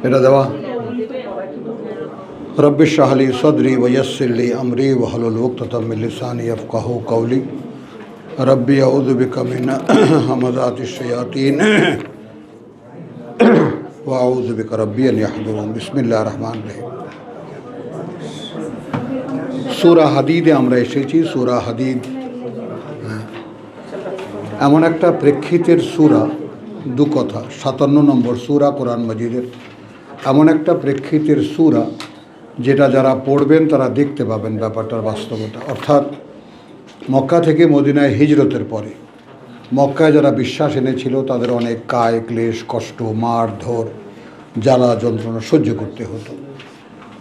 এটা দেওয়া रब्बि इश्रह ली सदरी वयस्सिर ली अमरी वहलुल उक़्दतम मिन लिसानी यफ़क़हू क़ौली रब्बि अऊज़ु बिका मिन हमज़ातिश शयातीन व अऊज़ु बिका रब्बि अन यहज़ुरून बिस्मिल्लाहिर रहमानिर रहीम। सूरा हदीदे আমরা এসেছি। सूरा हदीद এমন একটা প্রেক্ষিতের সূরা, দু কথা 57 নম্বর সূরা কোরআন মাজিদের এমন একটা প্রেক্ষিতের সূরা যেটা যারা পড়বেন তারা দেখতে পাবেন ব্যাপারটার বাস্তবতা। অর্থাৎ মক্কা থেকে মদিনায় হিজরতের পরে মক্কায় যারা বিশ্বাস এনেছিল তাদের অনেক কায় ক্লেশ কষ্ট মারধর জ্বালা যন্ত্রণা সহ্য করতে হতো।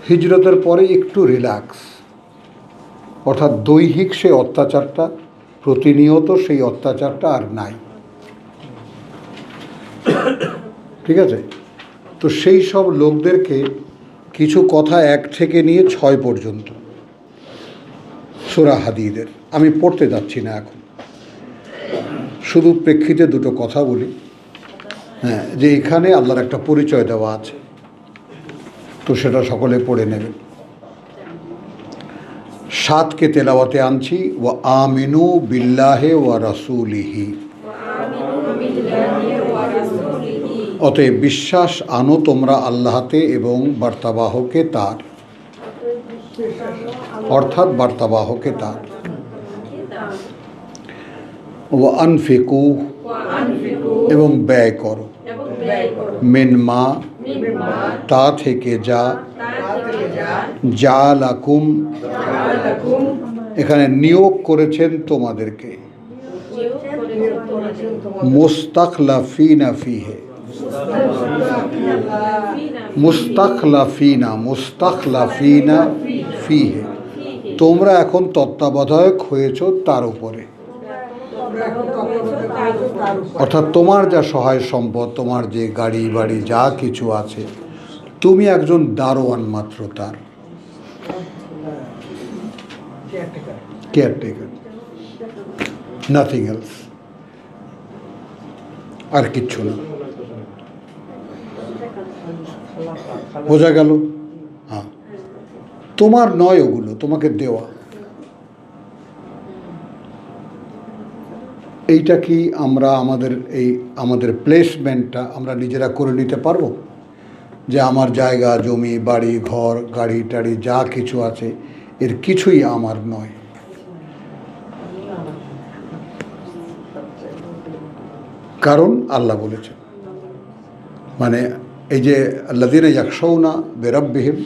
হিজরতের পরে একটু রিল্যাক্স, অর্থাৎ দৈহিক সেই অত্যাচারটা, প্রতিনিয়ত সেই অত্যাচারটা আর নাই। ঠিক আছে? তো সেই সব লোকদেরকে কিছু কথা 1 থেকে নিয়ে 6 পর্যন্ত সূরা হাদীদের আমি পড়তে যাচ্ছি না এখন, শুধু প্রেক্ষিতে দুটো কথা বলি। যে এখানে আল্লাহর একটা পরিচয় দেওয়া আছে, তো সেটা সকলে পড়ে নেবেন। 7কে তেলাওয়াতে আনছি। ওয়া আমিনু বিল্লাহি ওয়া রাসূলিহি, অতএব বিশ্বাস আনো তোমরা আল্লাহতে এবং বার্তাবাহকে তার, অর্থাৎ বার্তাবাহকে তার। ওয়া আনফিকু, এবং ব্যয় করো, মিনমা, তা থেকে যা, জালাকুম, এখানে নিয়োগ করেছেন তোমাদেরকে, মুস্তাখলাফিনা ফিহে, মুস্তাখলাফিনা মুস্তাখলাফিনা ফিহে, তোমরা এখন তত্ত্বাবধায়ক হয়েছ তার উপরে। অর্থাৎ তোমার যা সহায় সম্পদ, তোমার যে গাড়ি বাড়ি যা কিছু আছে, তুমি একজন দারোয়ান মাত্র, তার কেয়ারটেকার, নাথিং এলস, আর কিচ্ছু না। বোঝা গেল? হ্যাঁ, তোমার নয়, ওগুলো তোমাকে দেওয়া। এইটা কি আমরা আমাদের প্লেসমেন্টটা আমরা নিজেরা করে নিতে পারবো? যে আমার জায়গা জমি বাড়ি ঘর গাড়ি টাড়ি যা কিছু আছে এর কিছুই আমার নয়। কারণ আল্লাহ বলেছেন, মানে এই যে আল্লাযীনা ইয়াখশাউনা বিরাব্বিহিম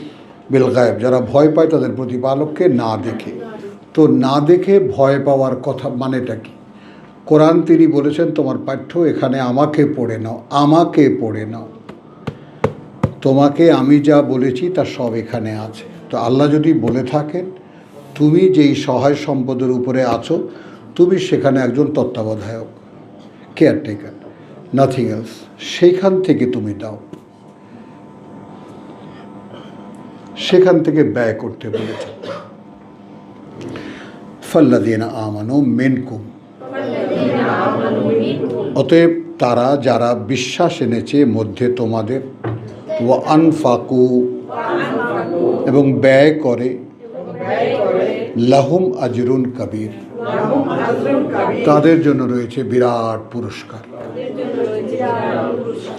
বিল গায়ব, যারা ভয় পায় তাদের প্রতিপালককে না দেখে। তো না দেখে ভয় পাওয়ার কথা মানেটা কি? কোরআন তিনি বলেছেন তোমার পাঠ্য এখানে আমাকে পড়ে নাও, আমাকে পড়ে নাও, তোমাকে আমি যা বলেছি তা সব এখানে আছে। তো আল্লাহ যদি বলে থাকেন তুমি যেই সহায় সম্পদের উপরে আছো, তুমি সেখানে একজন তত্ত্বাবধায়ক, কেয়ারটেকার, নাথিং এলস, সেইখান থেকে তুমি দাও, সেখান থেকে ব্যয় করতে বলেছে। ফাল্লাযীনা আমানু মিনকুম, অতএব তারা যারা বিশ্বাস এনেছে মধ্যে তোমাদের, ওয়া আনফাকু, এবং ব্যয় করে, লাহুম আজরুন কবীর, তাদের জন্য রয়েছে বিরাট পুরস্কার।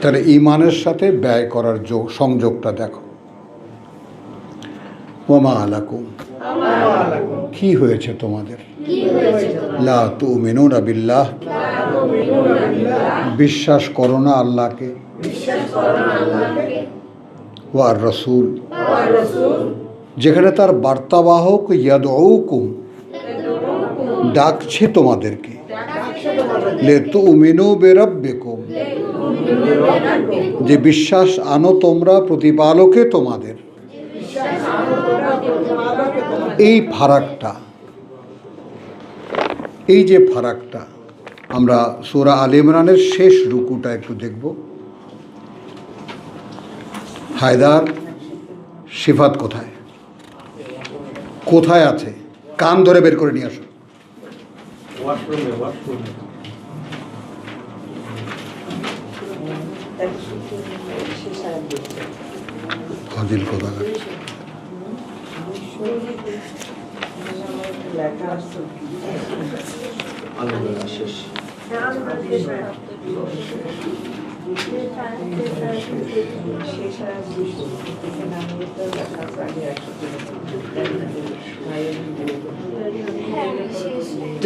তাহলে ঈমানের সাথে ব্যয় করার সংযোগটা দেখো। ওয়ামা আলাকুম, কি হয়েছে তোমাদের, লা তুমিনুনা বিল্লাহ, বিশ্বাস করো না আল্লাহকে, ওয়ার রাসূল, যেখানে তার বার্তাবাহক ইয়াদউকুম, ডাকছে তোমাদেরকে, লিতুমিনু বিরাব্বিকুম, যে বিশ্বাস আনো তোমরা প্রতিপালকে তোমাদের। এই ফারাকটা, এই যে ফারাকটা আমরা সূরা আলে ইমরানের শেষ রুকুটা একটু দেখব। হায়দার সিফাত কোথায়, কোথায় আছে? কান ধরে বের করে নিয়ে আসো। ফাজিল কথা।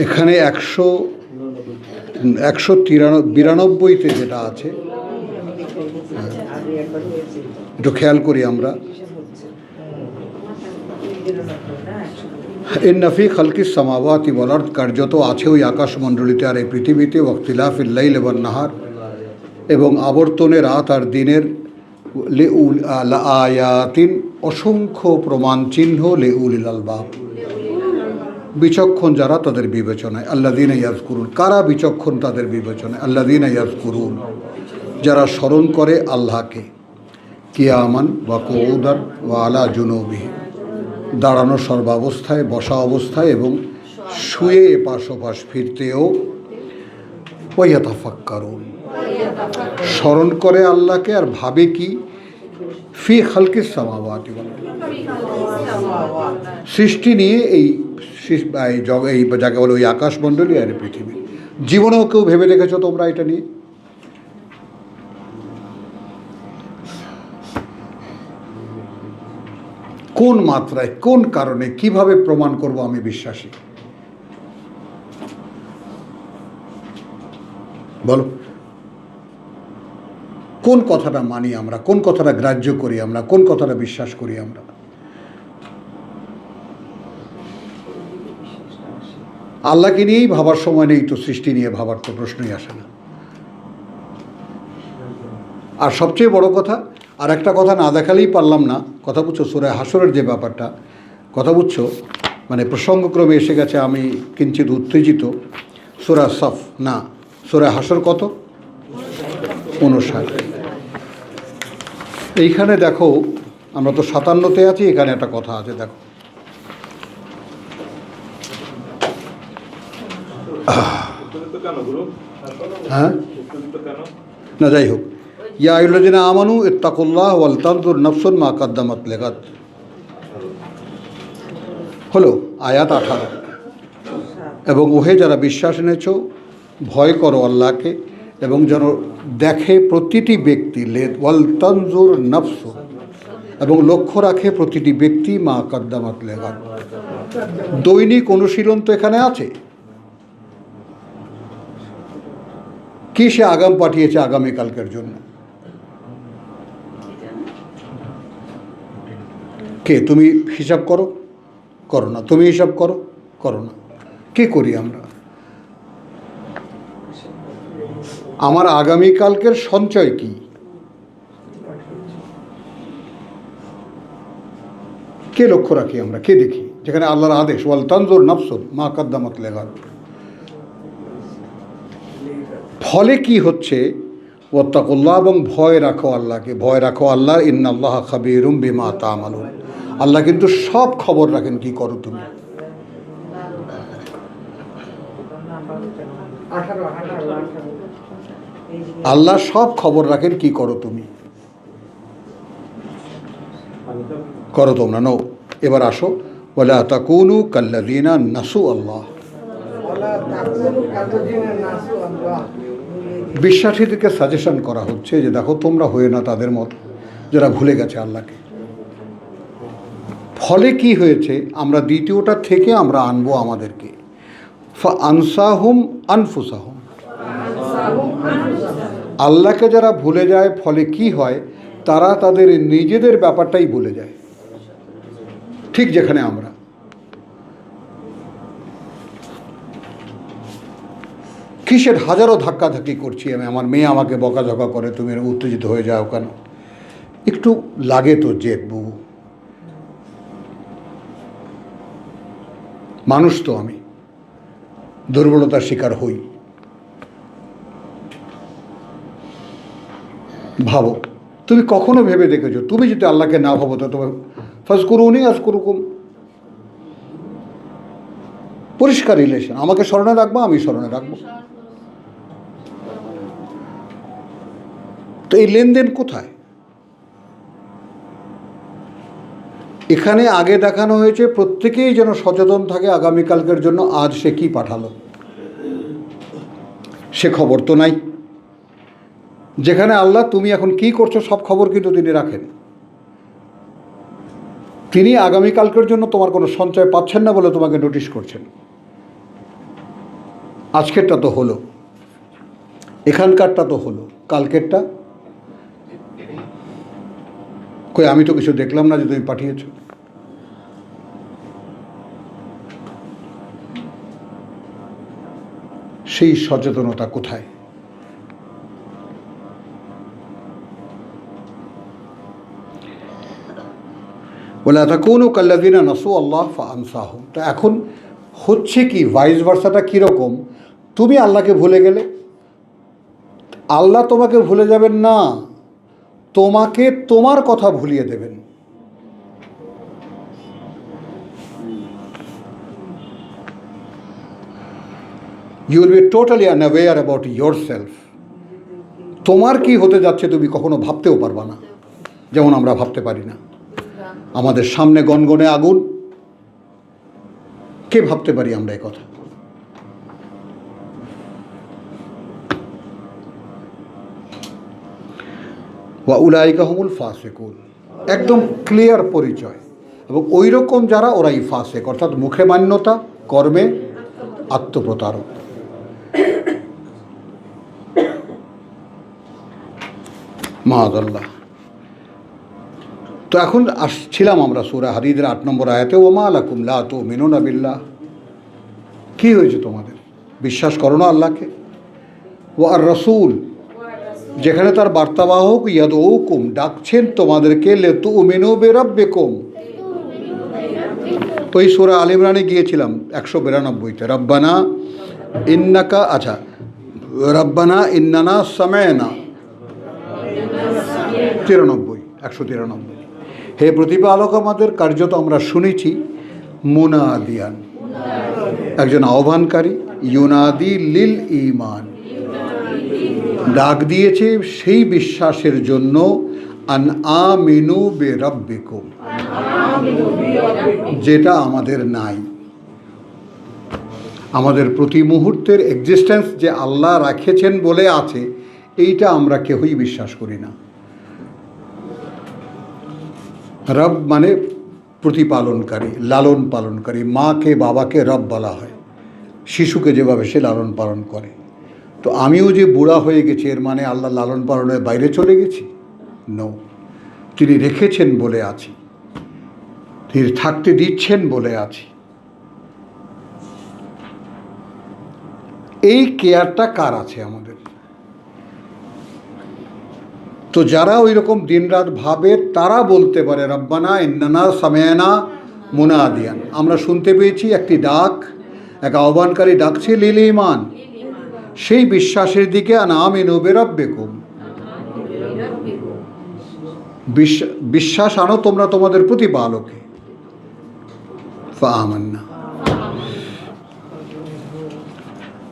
এখানে 192 যেটা আছে, একটু খেয়াল করি আমরা। ইন্না ফি খালকিস সামাওয়াতি ওয়াল আরদ, কার্যত আছে ওই আকাশমণ্ডলীতে আর এই পৃথিবীতে, ওয়াখতিলাফিল লাইল ওয়ান নাহার, এবং আবর্তনে রাত আর দিনের, আয়াতিন অসংখ্য প্রমাণ চিহ্ন, লিউলিল আলবাব বিচক্ষণ যারা তাদের বিবেচনায়, আল্লাযীনা ইয়াযকুরুন, কারা বিচক্ষণ তাদের বিবেচনায়, আল্লাযীনা ইয়াযকুরুন যারা স্মরণ করে আল্লাহকে, কিয়ামান ওয়া কুউদান ওয়া আলা জুনুবিহিম, দাঁড়ানো সর্বাবস্থায়, বসা অবস্থায় এবং শুয়ে এপাশ ওপাশ ফিরতেও, ওয়া ইয়াতাফাক্কারুন স্মরণ করে আল্লাহকে আর ভাবে কি, ফি খালকিস সামাওয়াতি ওয়াল আরদ সৃষ্টি নিয়ে, এই যাকে বলে ওই আকাশমণ্ডলী আর পৃথিবী। জীবনেও কেউ ভেবে দেখেছো তোমরা এটা নিয়ে? কোন মাত্রায়, কোন কারণে, কিভাবে প্রমাণ করব আমি বিশ্বাসী? বলো, কোন কথাটা মানি আমরা, কোন কথাটা গ্রাহ্য করি আমরা, কোন কথাটা বিশ্বাস করি আমরা? আল্লাহকে নিয়েই ভাবার সময় নেই তো সৃষ্টি নিয়ে ভাবার তো প্রশ্নই আসে না। আর সবচেয়ে বড় কথা, আর একটা কথা না দেখালেই পারলাম না, কথা বুঝছো, সূরা হাসরের যে ব্যাপারটা, কথা বুঝছো, মানে প্রসঙ্গক্রমে এসে গেছে, আমি কিঞ্চিত উত্তেজিত। সূরা সফ না, সূরা হাসর কত? 59। এইখানে দেখো, আমরা তো 57তে আছি, এখানে একটা কথা আছে দেখো। হ্যাঁ না, যাই হোক, ইয়া আইয়ুহাল্লাযীনা আমানু ইত্তাকুল্লাহ ওয়াল তানজুর নাফসুন মা কাদ্দামাত লিগাদ, হলো আয়াত 18। এবং ওহে যারা বিশ্বাস এনেছো, ভয় করো আল্লাহকে, এবং যেন দেখে প্রতিটি ব্যক্তি, ওয়াল তানজুর নাফসু, এবং লক্ষ্য রাখে প্রতিটি ব্যক্তি, মা কাদ্দামাত লিগাদ। দৈনিক অনুশীলন তো এখানে আছে। কি সে আগাম পাঠিয়েছে আগামীকালকের জন্য? কে? তুমি হিসাব করো? করো না। তুমি হিসাব করো? করো না। কে করি আমরা? আমার আগামীকালকের সঞ্চয় কি? কে লক্ষ্য রাখি আমরা? কে দেখি? যেখানে আল্লাহর আদেশ, ওয়াল তানজুর নাফসুন মা কাদ্দামাত লিগাদ। ফলে কি হচ্ছে? ওয়াত্তাকুল্লাহ, এবং ভয় রাখো আল্লাহকে, ভয় রাখো আল্লাহ, ইন্নাল্লাহা খাবীরুম বিমা তা'মালুন, আল্লাহ কিন্তু সব খবর রাখেন কি করো তুমি। আল্লাহ সব খবর রাখেন কি করো তুমি। করো তোমরা নো। এবার আসো, ওয়ালা তাকুনু কাল্লাযীনা নাসু আল্লাহ, বিশ্বাসীদেরকে সাজেশন করা হচ্ছে যে দেখো তোমরা হয়ে না তাদের মতো যারা ভুলে গেছে আল্লাহকে। ফলে কি হয়েছে? আমরা দ্বিতীয়টা থেকে আমরা আনবো আমাদেরকে, ফাআনসাহুম আনফুসাহুম, আল্লাহকে যারা ভুলে যায়, ফলে কি হয়? তারা তাদের নিজেদের ব্যাপারটাই ভুলে যায়, ঠিক যেখানে আমরা। কিসের হাজারো ধাক্কাধাক্কি করছি আমি, আমার মেয়ে আমাকে বকাঝকা করে, তুমি উত্তেজিত হয়ে যাও কেন? একটু লাগে তো জেদ বউ, মানুষ তো আমি, দুর্বলতার শিকার হই। ভাবো, তুমি কখনো ভেবে দেখেছো তুমি যদি আল্লাহকে না ভাবো তো তোমার ফাজকুরুনি আযকুরুকুম, পরিষ্কার রিলেশন। আমাকে স্মরণে রাখবো, আমি স্মরণে রাখবো। তো এই লেনদেন কোথায়? এখানে আগে দেখানো হয়েছে প্রত্যেকেই যেন সচেতন থাকে আগামীকালকের জন্য আজ সে কি পাঠালো, সে খবর তো নাই। যেখানে আল্লাহ তুমি এখন কি করছো সব খবর কিন্তু তিনি রাখেন। তিনি আগামীকালকের জন্য তোমার কোনো সঞ্চয় পাচ্ছেন না বলে তোমাকে নোটিশ করছেন। আজকেরটা তো হলো, এখানকারটা তো হলো, কালকেরটা কই? আমি তো কিছু দেখলাম না যে তুমি পাঠিয়েছো। সেই সচেতনতা কোথায়? ওয়ালা তাকুনু কাল্লাযিনা নাসু আল্লাহ ফাআনসাহুম। তো এখন হচ্ছে কি, ভাইস ভার্সাটা কীরকম? তুমি আল্লাহকে ভুলে গেলে, আল্লাহ তোমাকে ভুলে যাবেন না, তোমাকে তোমার কথা ভুলিয়ে দেবেন। You will be totally unaware about yourself. তোমার কি হতে যাচ্ছে তুমি কখনো ভাবতেও পারবা না, যেমন আমরা ভাবতে পারি না। আমাদের সামনে গনগনে আগুন, কে ভাবতে পারি আমরা এই কথা? ওয়া উলাইকা হুমুল ফাসিকুন, একদম ক্লিয়ার পরিচয়। এবং ওই রকম যারা, ওরাই ফাসেক, অর্থাৎ মুখে মান্যতা, কর্মে আত্মপ্রতারক। মাআযাল্লাহ। তো এখন আসছিলাম আমরা সূরা হাদীদের 8 নম্বর আয়াতে, ওমা লাকুম লা তুমিনুনা বিল্লাহ, কি হয়েছে তোমাদের, বিশ্বাস করো না আল্লাহকে? ওয়া আর রাসূল, যেখানে তার বার্তাবাহক ইয়াদউকুম, ডাকছেন তোমাদেরকে, লিতুমিনু বিরাব্বিকুম। ওই সূরা আল ইমরানে গিয়েছিলাম 192তে, রব্বানা ইন্নাকা, আচ্ছা, রব্বানা ইন্নানা সামা'না 193, হে প্রতিপালক আমাদের, কার্যত আমরা শুনেছি, মুনাদিয়ান, একজন আহ্বানকারী, ইউনাদি লিল ঈমান, ডাক দিয়েছে সেই বিশ্বাসের জন্য, আন আমিনু বিরাব্বিকুম, যেটা আমাদের নাই। আমাদের প্রতি মুহূর্তের এক্সিস্টেন্স যে আল্লাহ রাখেছেন বলে আছে, এইটা আমরা কেউই বিশ্বাস করি না। রব মানে প্রতিপালনকারী, লালন পালনকারী। মাকে বাবাকে রব বলা হয়, শিশুকে যেভাবে সে লালন পালন করে। তো আমিও যে বুড়া হয়ে গেছি এর মানে আল্লাহ লালন পালনের বাইরে চলে গেছি? নো, তিনি রেখেছেন বলে আছি, তিনি থাকতে দিচ্ছেন বলে আছি। এই কেয়ারটা কার আছে আমাদের? তো যারা ওই রকম দিনরাত ভাবে তারা বলতে পারে, রব্বানা ইন্নানা সামি'না মুনাদিয়ান, আমরা শুনতে পেয়েছি একটি ডাক, এক আহ্বানকারী ডাকছে লিল ঈমান, সেই বিশ্বাসের দিকে, আন আমিনু বিরাব্বিকুম, বিশ্বাস আনো তোমরা তোমাদের প্রতিপালকে। ফাআমান্না।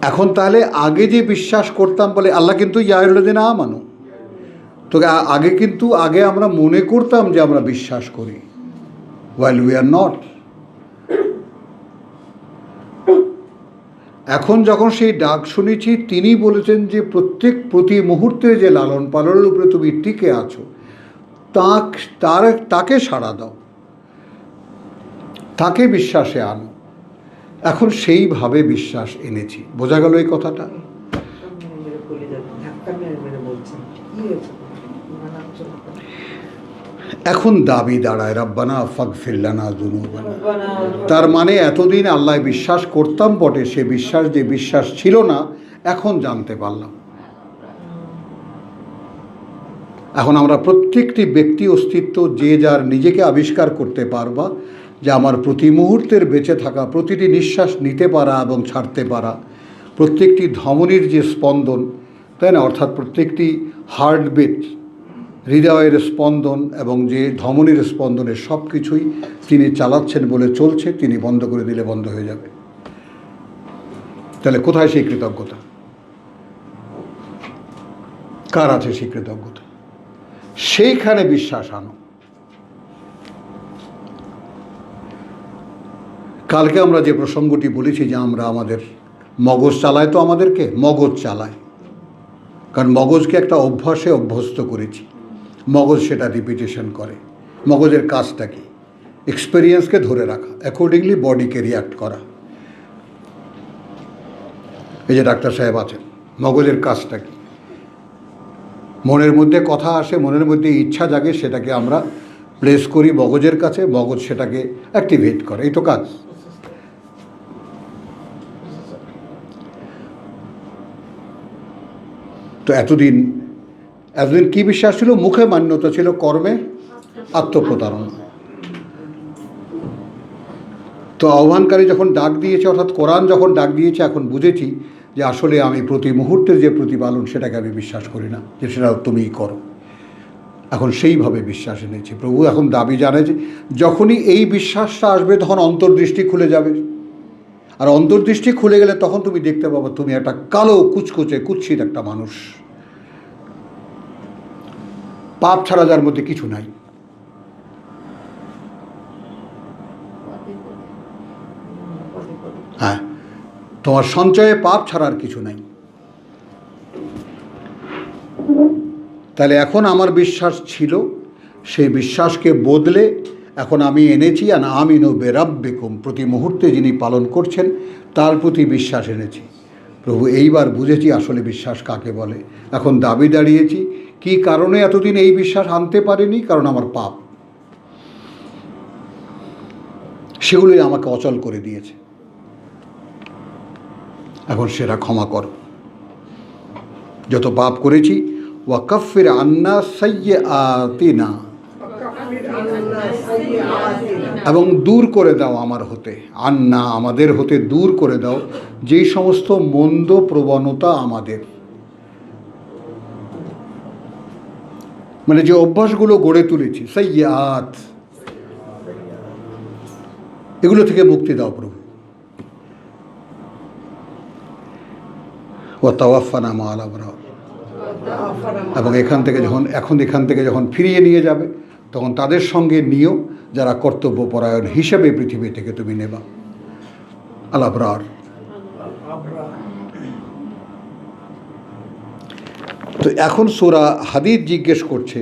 এখন তাহলে আগে যে বিশ্বাস করতাম বলে আল্লাহ কিন্তু ইয়া আইয়ুহাল্লাযিনা আমানু, তো আগে আমরা মনে করতাম যে আমরা বিশ্বাস করি, while we are not। এখন যখন সেই ডাক শুনেছি, তিনি বলেছেন যে প্রতি মুহূর্তে যে লালন পালনের উপরে তুমি টিকে আছো, তাকে সাড়া দাও, তাকে বিশ্বাসে আনো। এখন সেইভাবে বিশ্বাস এনেছি। বোঝা গেল এই কথাটা? এখন দাবি দাঁড়ায়, রব্বানা ফাগফির লানা যুনুবানা। তার মানে এতদিন আল্লাহ বিশ্বাস করতাম বটে, সে বিশ্বাস যে বিশ্বাস ছিল না, এখন জানতে পারলাম। এখন আমরা প্রত্যেকটি ব্যক্তি অস্তিত্ব যে যার নিজেকে আবিষ্কার করতে পারবা, যে আমার প্রতি মুহূর্তের বেঁচে থাকা, প্রতিটি নিঃশ্বাস নিতে পারা এবং ছাড়তে পারা, প্রত্যেকটি ধমনীর যে স্পন্দন, তাই না, অর্থাৎ প্রত্যেকটি হার্টবিট, হৃদয়ের স্পন্দন এবং যে ধমনীর স্পন্দনের সব কিছুই তিনি চালাচ্ছেন বলে চলছে, তিনি বন্ধ করে দিলে বন্ধ হয়ে যাবে। তাহলে কোথায় সেই কৃতজ্ঞতা? কার আছে সেই কৃতজ্ঞতা? সেইখানে বিশ্বাস আনো। কালকে আমরা যে প্রসঙ্গটি বলেছি যে আমরা আমাদের মগজ চালায়, তো আমাদেরকে মগজ চালায়, কারণ মগজকে একটা অভ্যাসে অভ্যস্ত করেছি। মগজ সেটা রিপিটেশন করে। মগজের কাজটা কি? এক্সপেরিয়েন্সকে ধরে রাখা, অ্যাকর্ডিংলি বডিকে রিয়াক্ট করা। এই যে ডাক্তার সাহেব আছেন, মগজের কাজটা কি? মনের মধ্যে কথা আসে, মনের মধ্যে ইচ্ছা জাগে, সেটাকে আমরা প্লেস করি মগজের কাছে, মগজ সেটাকে অ্যাক্টিভেট করে। এই তো কাজ। তো এতদিন কি বিশ্বাস ছিল? মুখে মান্যতা ছিল, কর্মে আত্মপ্রতারণা। তো আহ্বানকারী যখন ডাক দিয়েছে, অর্থাৎ কোরআন যখন ডাক দিয়েছে, এখন বুঝেছি যে আসলে আমি প্রতি মুহূর্তের যে প্রতিপালন, সেটাকে আমি বিশ্বাস করি না, যে সেটা তুমিই করো। এখন সেইভাবে বিশ্বাস এনেছি। প্রভু এখন দাবি জানে যে যখনই এই বিশ্বাসটা আসবে, তখন অন্তর্দৃষ্টি খুলে যাবে। আর অন্তর্দৃষ্টি খুলে গেলে তখন তুমি দেখতে পাবো তুমি একটা কালো কুচকুচে কুৎসিত একটা মানুষ, পাপ ছাড়া যার মধ্যে কিছু নাই। হ্যাঁ, তোমার সঞ্চয়ে পাপ ছাড়া আর কিছু নাই। তাহলে এখন আমার বিশ্বাস ছিল, সেই বিশ্বাসকে বদলে এখন আমি এনেছি আর আমিনু বিরাব্বিকুম, প্রতি মুহূর্তে যিনি পালন করছেন তার প্রতি বিশ্বাস এনেছি। প্রভু এইবার বুঝেছি আসলে বিশ্বাস কাকে বলে। এখন দাবি দাঁড়িয়েছি, কি কারণে এতদিন এই বিশ্বাস আনতে পারিনি? কারণ আমার পাপ, সেগুলোই আমাকে অচল করে দিয়েছে। এখন সেটা ক্ষমা করো। যত পাপ করেছি, ওয়াকাফির আন্না সাইয়্যাতিনা, এবং দূর করে দাও আমার হতে, আন্না আমাদের হতে দূর করে দাও যেই সমস্ত মন্দ প্রবণতা আমাদের, মানে যে অভ্যাসগুলো গড়ে তুলেছি, সাইয়্যাত, এগুলো থেকে মুক্তি দাও প্রভু। ওয়া তাওয়াফানা মা'আল আবরার, এবং এখান থেকে যখন ফিরিয়ে নিয়ে যাবে, তখন তাদের সঙ্গে নিও যারা কর্তব্যপরায়ণ হিসেবে পৃথিবী থেকে তুমি নেবা। আল আবরার। তো এখন সূরা হাদীদ জিজ্ঞেস করছে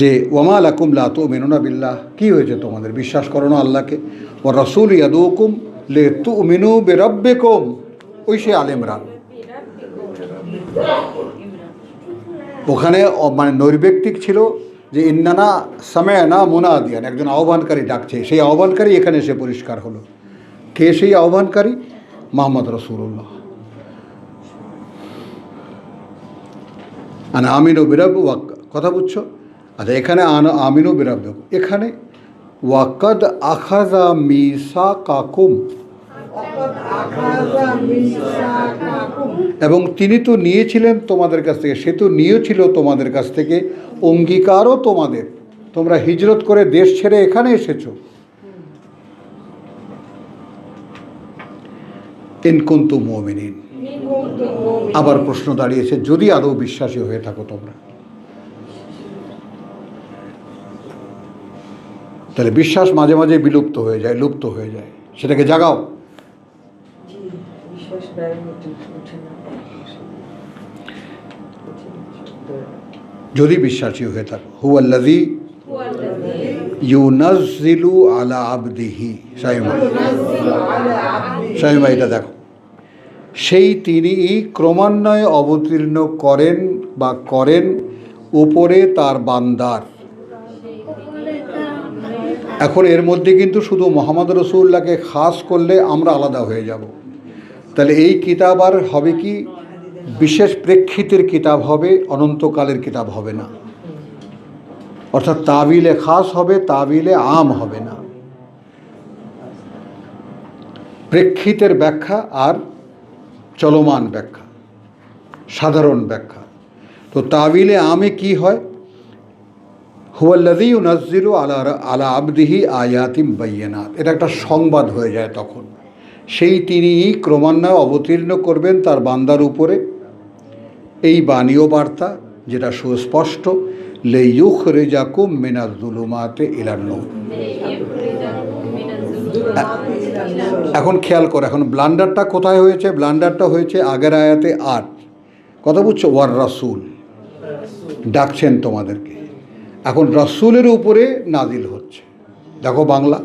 যে ওয়ামা লাকুম লা তুমিনুনা বিল্লাহ, কি হয়েছে তোমাদের, বিশ্বাস করো না আল্লাহকে? ওয়া রাসূল ইয়াদুকুম লিতুমিনু বিরাব্বিকুম, ওই সে আলে ইমরান। ওখানে মানে নৈর্ব্যক্তিক ছিল যে ইন্নানা সামি'না মুনাদিয়ান, একজন আহ্বানকারী ডাকছে। সেই আহ্বানকারী এখানে এসে পরিষ্কার হলো। কে সেই আহ্বানকারী? মুহাম্মদ রাসূলুল্লাহ। আনা আমিনু বিরাব্বি, কথা বুঝছো? আচ্ছা, এখানে আনা আমিনু বিরাব্বি, এখানে ওয়াকাদ আখাযা মিসাকাকুম, এবং তিনি তো নিয়েছিলেন তোমাদের কাছ থেকে, সে তো নিয়েছিল তোমাদের কাছ থেকে অঙ্গীকারও তোমাদের, তোমরা হিজরত করে দেশ ছেড়ে এখানে এসেছো। ইন কুনতুম মুমিনিন, আবার প্রশ্ন দাঁড়িয়েছে যদি আদৌ বিশ্বাসী হয়ে থাকো তোমরা। তাহলে বিশ্বাস মাঝে মাঝে বিলুপ্ত হয়ে যায়, লুপ্ত হয়ে যায়, সেটাকে জাগাও। যদি বিশ্বাসী হয়ে থাকো, হুয়াল্লাযী ইউনাজ্জিলু আলা আবদিহি, শামিমা এটা দেখো, সেই তিনি ক্রমান্বয়ে অবতীর্ণ করেন বা করেন উপরে তার বান্দার। এখন এর মধ্যে কিন্তু শুধু মুহাম্মদ রাসূলুল্লাহকে খাস করলে আমরা আলাদা হয়ে যাব। তাহলে এই কিতাব আর হবে কি বিশেষ প্রেক্ষিতের কিতাব হবে, অনন্তকালের কিতাব হবে না। অর্থাৎ তাবিলে খাস হবে, তাবিলে আম হবে না। প্রেক্ষিতের ব্যাখ্যা আর চলমান ব্যাখ্যা, সাধারণ ব্যাখ্যা। তো তাবিলে আমে কি হয়? হুয়াল্লাযী ইউনাজ্জিলু আলা আবদিহি আয়াতিম বাইয়িনাত, এটা একটা সংবাদ হয়ে যায় তখন। সেই তিনি ক্রমান্বয়ে অবতীর্ণ করবেন তার বান্দার উপরে এই বাণী ও বার্তা, যেটা সুস্পষ্ট লিইয়ুখরিজাকুম মিনাজ যুলুমাতি ইলান নূর। এখন খেয়াল করো, এখন ব্লান্ডারটা কোথায় হয়েছে? ব্লান্ডারটা হয়েছে আগের আয়াতে 8, কথা বুঝছো? ওয়ার রাসূল, ডাকছেন তোমাদেরকে। এখন রাসূলের উপরে নাজিল হচ্ছে। দেখো বাংলা,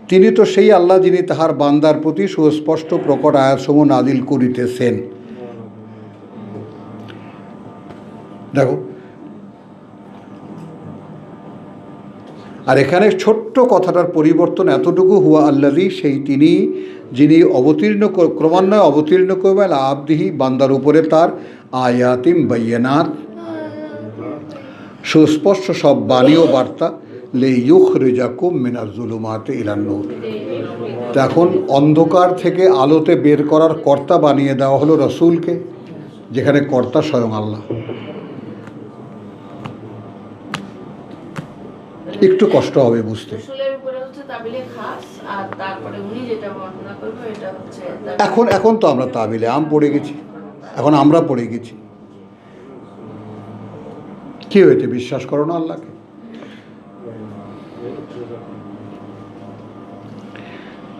তিনি তো সেই আল্লাহ যিনি তাহার বান্দার প্রতি সুস্পষ্ট প্রকট আয়াতসমূহ নাজিল করিতেছেন। দেখো, আর এখানে ছোট্ট কথাটার পরিবর্তন এতটুকু, হুয়া আল্লাযী, সেই তিনি যিনি ক্রমান্বয়ে অবতীর্ণ করবেন আবদিহি, বান্দার উপরে তার আয়াতিম বাইয়িনাত, সুস্পষ্ট সব বাণী ও বার্তা, লিইয়ুখরিজাকুম মিনাজ যুলুমাতি ইলান নূর। এখন অন্ধকার থেকে আলোতে বের করার কর্তা বানিয়ে দেওয়া হলো রসুলকে, যেখানে কর্তা স্বয়ং আল্লাহ। একটু কষ্ট হবে বুঝতে। এখন তো আমরা তাবিলে আম পড়ে গেছি, এখন আমরা পড়ে গেছি। কি হয়েছে? বিশ্বাস করো না আল্লাহকে।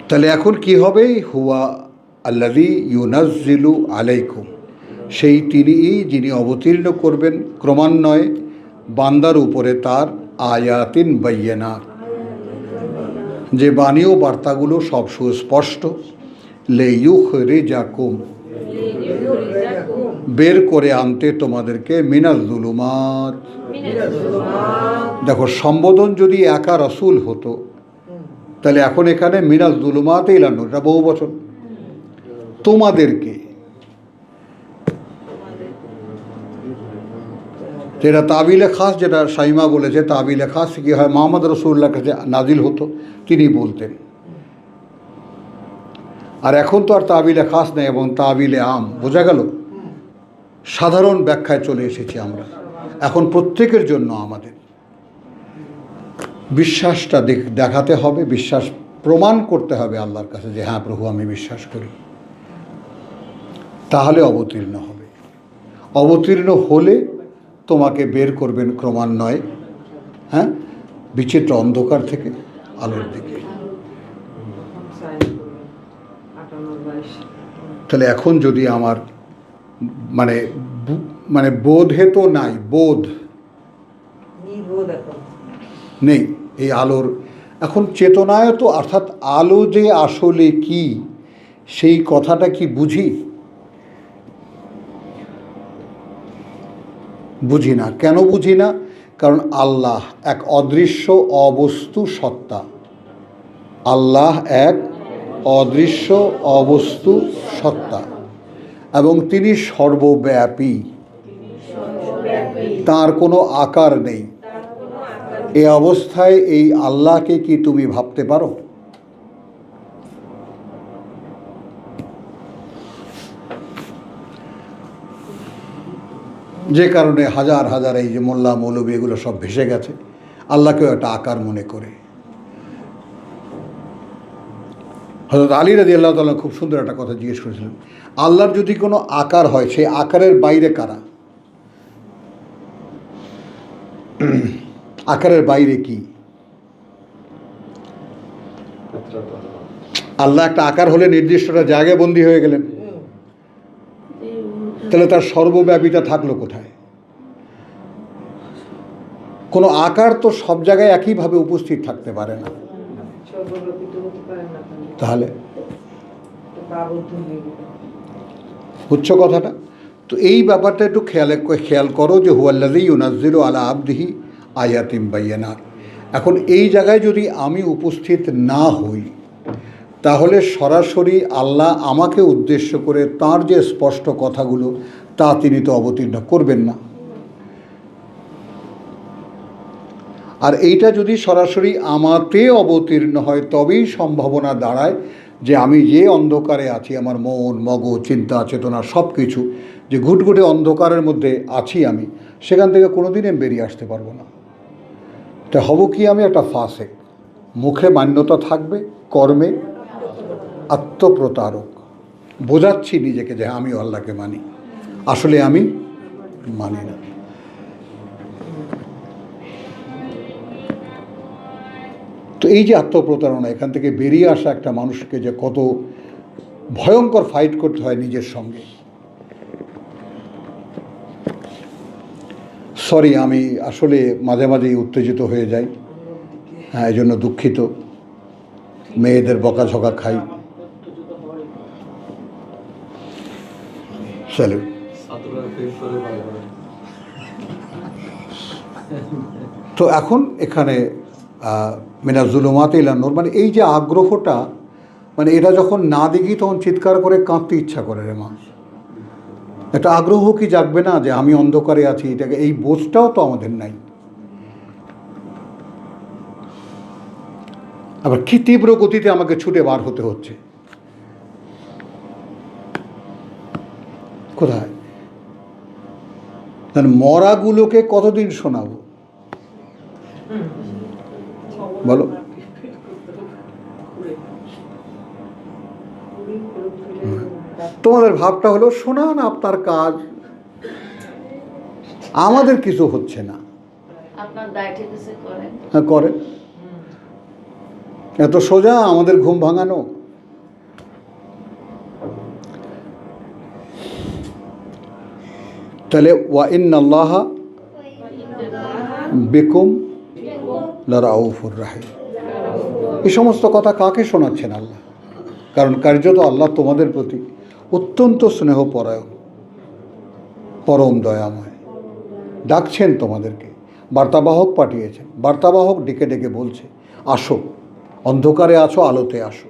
তাহলে এখন কি হবে? হুয়া আল্লাযী ইউনাজ্জিলু আলাইকুম, সেই তিনিই যিনি অবতীর্ণ করবেন ক্রমান্বয়ে বান্দার উপরে তার আয়াতিন বাইয়িনাত, যে বাণী ও বার্তাগুলো সব সুস্পষ্ট, লিইয়ুখরিজাকুম, বের করে আনতে তোমাদেরকে, মিনাজ যুলুমাত। দেখো, সম্বোধন যদি একা রাসূল হতো তাহলে এখন এখানে মিনাজ যুলুমাতি ইলান নূর, এটা বহু বচন, তোমাদেরকে। যেটা তাবিলে খাস, যেটা শাইমা বলেছে, তাবিলে খাস কি হয়, মুহাম্মদ রাসূলুল্লাহর কাছে নাজিল হতো, তিনি বলতেন। আর এখন তো আর তাবিলে খাস নেই এবং তাবিলে আম, বোঝা গেল? সাধারণ ব্যাখ্যায় চলে এসেছি আমরা। এখন প্রত্যেকের জন্য আমাদের বিশ্বাসটা দেখাতে হবে, বিশ্বাস প্রমাণ করতে হবে আল্লাহর কাছে যে হ্যাঁ প্রভু আমি বিশ্বাস করি, তাহলে অবতীর্ণ হবে। অবতীর্ণ হলে তোমাকে বের করবেন ক্রমান্বয়ে, হ্যাঁ, বিচিত্র অন্ধকার থেকে আলোর দিকে। তাহলে এখন যদি আমার মানে বোধে তো নাই, বোধ নেই এই আলোর, এখন চেতনায় তো, অর্থাৎ আলো যে আসলে কি সেই কথাটা কি বুঝি? বুঝি না। কেন বুঝি না? কারণ আল্লাহ এক অদৃশ্য অবস্তু সত্তা, আল্লাহ এক অদৃশ্য অবস্তু সত্তা এবং তিনি সর্বব্যাপী, তার কোনো আকার নেই। এই অবস্থায় এই আল্লাহকে কি তুমি ভাবতে পারো? যে কারণে হাজার হাজার এই যে মোল্লা মৌলবী এগুলো সব ভেসে গেছে, আল্লাহকেও একটা আকার মনে করে। হযরত আলী রাদিয়াল্লাহু তাআলা খুব সুন্দর একটা কথা জিজ্ঞেস করেছিলেন, আল্লাহর যদি কোনো আকার হয়, সেই আকারের বাইরে কারা? আকারের বাইরে কি? আল্লাহ একটা আকার হলে নির্দিষ্টটা জায়গায় বন্দী হয়ে গেলেন, তাহলে তার সর্বব্যাপিতা থাকলো কোথায়? কোনো আকার তো সব জায়গায় একইভাবে উপস্থিত থাকতে পারে না, তাহলে বুঝছো কথাটা? তো এই ব্যাপারটা একটু খেয়াল করো যে হুয়াল্লাযী ইউনাজ্জিলু আলা আবদিহি আয়াতিম বাইয়িনাত। এখন এই জায়গায় যদি আমি উপস্থিত না হই, তাহলে সরাসরি আল্লাহ আমাকে উদ্দেশ্য করে তার যে স্পষ্ট কথাগুলো তা তিনি তো অবতীর্ণ করবেন না। আর এইটা যদি সরাসরি আমাতে অবতীর্ণ হয়, তবেই সম্ভাবনা দাঁড়ায় যে আমি যে অন্ধকারে আছি, আমার মন মগজ চিন্তা চেতনা সব কিছু যে ঘুটঘুটে অন্ধকারের মধ্যে আছি আমি, সেখান থেকে কোনোদিন আমি বেরিয়ে আসতে পারবো না। তা হব কি? আমি একটা ফাসেক, মুখে মান্যতা থাকবে, কর্মে আত্মপ্রতারক, বোঝাচ্ছি নিজেকে যে আমি আল্লাহকে মানি, আসলে আমি মানি না। তো এই যে আত্মপ্রতারণা, এখান থেকে বেরিয়ে আসা একটা মানুষকে যে কত ভয়ঙ্কর ফাইট করতে হয় নিজের সঙ্গে। সরি, আমি আসলে মাঝে মাঝেই উত্তেজিত হয়ে যাই, হ্যাঁ, এই জন্য দুঃখিত। মেয়েদের বকাঝকা খাই। চলো, তো এখন এখানে মিনা জুলুমাত ইলা নূর, মানে এই যে আগ্রহটা, মানে এটা যখন না দেখি তখন চিৎকার করে কাঁদতে ইচ্ছা করে রে মা। একটা আগ্রহ কি জাগবে না যে আমি অন্ধকারে আছি? এটাকে, এই বোঝটাও তো আমাদের নাই। আবার কি তীব্র গতিতে আমাকে ছুটে বার হতে হচ্ছে। কোথায় মরাগুলোকে কতদিন শোনাবো বলো? তোমাদের ভাবটা হলো শোনান আপনার কাজ, আমাদের কিছু হচ্ছে না। হ্যাঁ, করেন। এত সোজা আমাদের ঘুম ভাঙানো? তাহলে ওয়া ইন্নাল্লাহা বিকুম লারাউফুর রাহিম, এই সমস্ত কথা কাকে শোনাচ্ছেন আল্লাহ? কারণ কার্যত আল্লাহ তোমাদের প্রতি অত্যন্ত স্নেহপরায়ণ, পরম দয়াময়। ডাকছেন তোমাদেরকে, বার্তাবাহক পাঠিয়েছেন, বার্তাবাহক ডেকে ডেকে বলছে আসো, অন্ধকারে আছো, আলোতে আসো।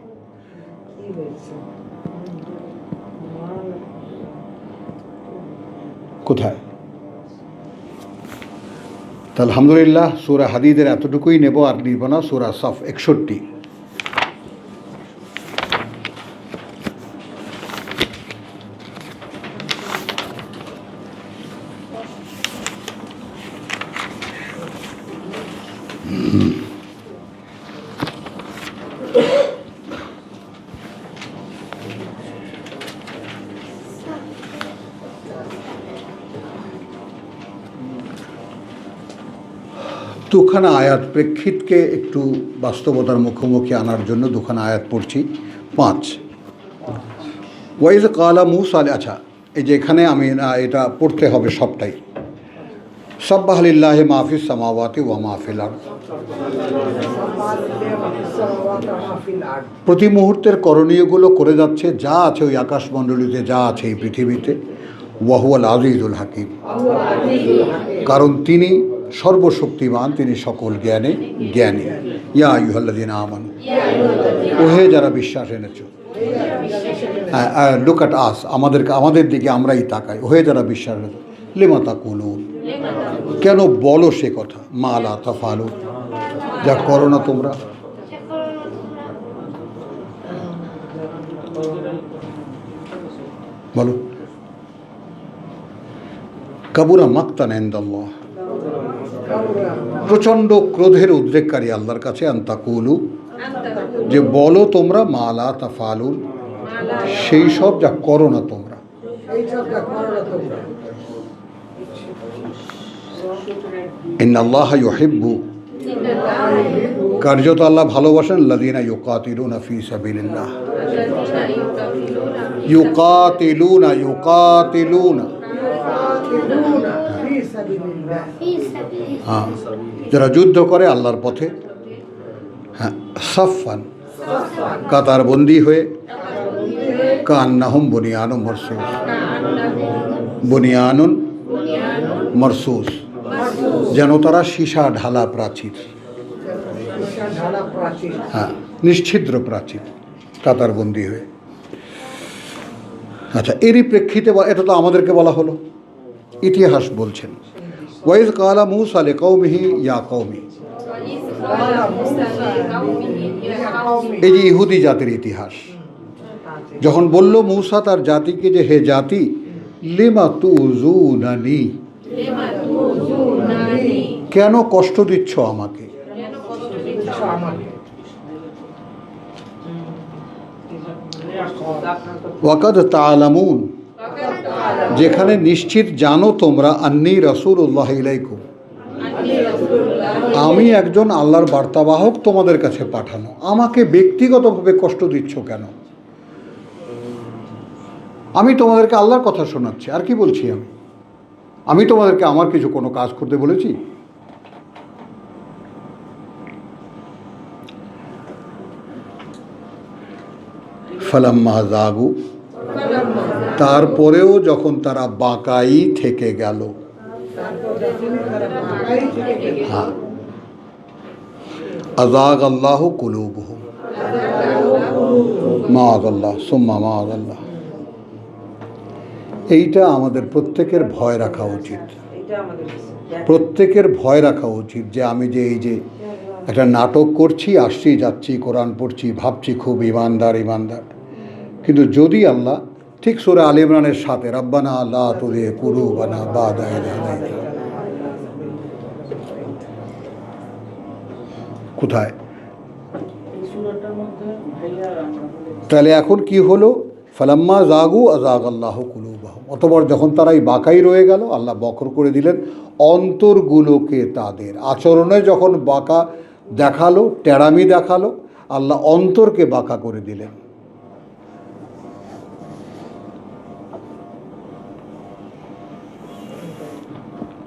কোথায়? তা আলহামদুলিল্লাহ, সূরা হাদীদের এতটুকুই নেব, আর নিব না। সূরা সাফ 61। দুখানা আয়াত প্রেক্ষিতকে একটু বাস্তবতার মুখোমুখি আনার জন্য দুখানা আয়াত পড়ছি। 5 ওয়াইজ কালা মূসা, আচ্ছা এই যে এখানে আমি এটা পড়তে হবে সবটাই। সাব্বাহা লিল্লাহি মা ফিস সামাওয়াতি ওয়া মা ফিল আরদ, প্রতি মুহূর্তের করণীয়গুলো করে যাচ্ছে, যা আছে ওই আকাশমণ্ডলীতে, যা আছে এই পৃথিবীতে। ওয়া হুয়াল আজিজুল হাকিম, কারণ তিনি সর্বশক্তিমান, তিনি সকল জ্ঞানে জ্ঞানী। ইয়া আইয়ুহাল্লাযীনা আমানু, ওহে যারা বিশ্বাস এনেছ। লুক অ্যাট আস, আমাদের দিকে আমরাই তাকাই। ওহে যারা বিশ্বাস এনেছ, লিমা তাকুলুন, কেন বলো সে কথা, মা লা তাফআলুন, যা করো না তোমরা। বলো, কাবুরা মাকতান ইনদাল্লাহ, প্রচণ্ড ক্রোধের উদ্রেককারী আল্লাহর কাছে, আন্তাকুলু, যে বলো তোমরা, মা লা তাফআলুন, সেই সব যা করো না তোমরা। ইন্নাল্লাহা ইউহিব্বু, কার্যত আল্লাহ ভালোবাসেন, লাযীনা ইউকাতিলুনা ফী সাবিলিল্লাহ, ইউকাতিলুনা ইউকাতিলুনা, হ্যাঁ, যারা যুদ্ধ করে আল্লাহর পথে। হ্যাঁ, সাফান, কাতারবন্দি হয়ে, কান্নাহুম বুনিয়ানুন মারসুস, বুনিয়ানুন মারসুস, যেন তারা সীসা ঢালা প্রাচীর। হ্যাঁ, নিশ্ছিদ্র প্রাচীর, কাতারবন্দি হয়ে। আচ্ছা, এরই প্রেক্ষিতে এটা তো আমাদেরকে বলা হলো, ইতিহাস বলছেন। ওয়াইজ কালা মূসা লিকাওমিহি ইয়া কওমি, এই যে ইহুদি জাতির ইতিহাস, যখন বলল মূসা তার জাতিকে যে হে জাতি, লিমা তুযুনানি, কেন কষ্ট দিচ্ছ আমাকে। ওয়াকাদ তা'লামুন, যেখানে নিশ্চিত জানো তোমরা, আন্নী রাসূলুল্লাহ ইলাইকুম, আমি একজন আল্লাহর বার্তাবাহক তোমাদের কাছে পাঠানো, আমাকে ব্যক্তিগতভাবে কষ্ট দিচ্ছ কেন? আমি তোমাদেরকে আল্লাহর কথা শোনাচ্ছি, আর কি বলছি? আমি তোমাদেরকে আমার কিছু কোনো কাজ করতে বলেছি? ফালাম্মা জাগু, তারপরেও যখন তারা বাঁকাই থেকে গেল, হ্যাঁ, আযাগ আল্লাহ কুলুবহুম মাআযাল্লাহ সুম্মা মাআযাল্লাহ। এইটা আমাদের প্রত্যেকের ভয় রাখা উচিত, প্রত্যেকের ভয় রাখা উচিত যে আমি যে এই যে একটা নাটক করছি, আসছি যাচ্ছি, কোরআন পড়ছি, ভাবছি খুব ইমানদার, কিন্তু যদি আল্লাহ ঠিক সূরা আলে ইমরানের সাথে রাব্বানা লা তুযিগ কুলুবানা বা'দা ইয হাদাইতানা, কোথায়? তাহলে এখন কি হলো? ফালাম্মা জাগু আযাগ আল্লাহু কুলুবাহুম, অতঃপর যখন তারা এই বাঁকাই রয়ে গেল, আল্লাহ বক্র করে দিলেন অন্তরগুলোকে। তাদের আচরণে যখন বাঁকা দেখালো, টেড়ামি দেখালো, আল্লাহ অন্তরকে বাঁকা করে দিলেন।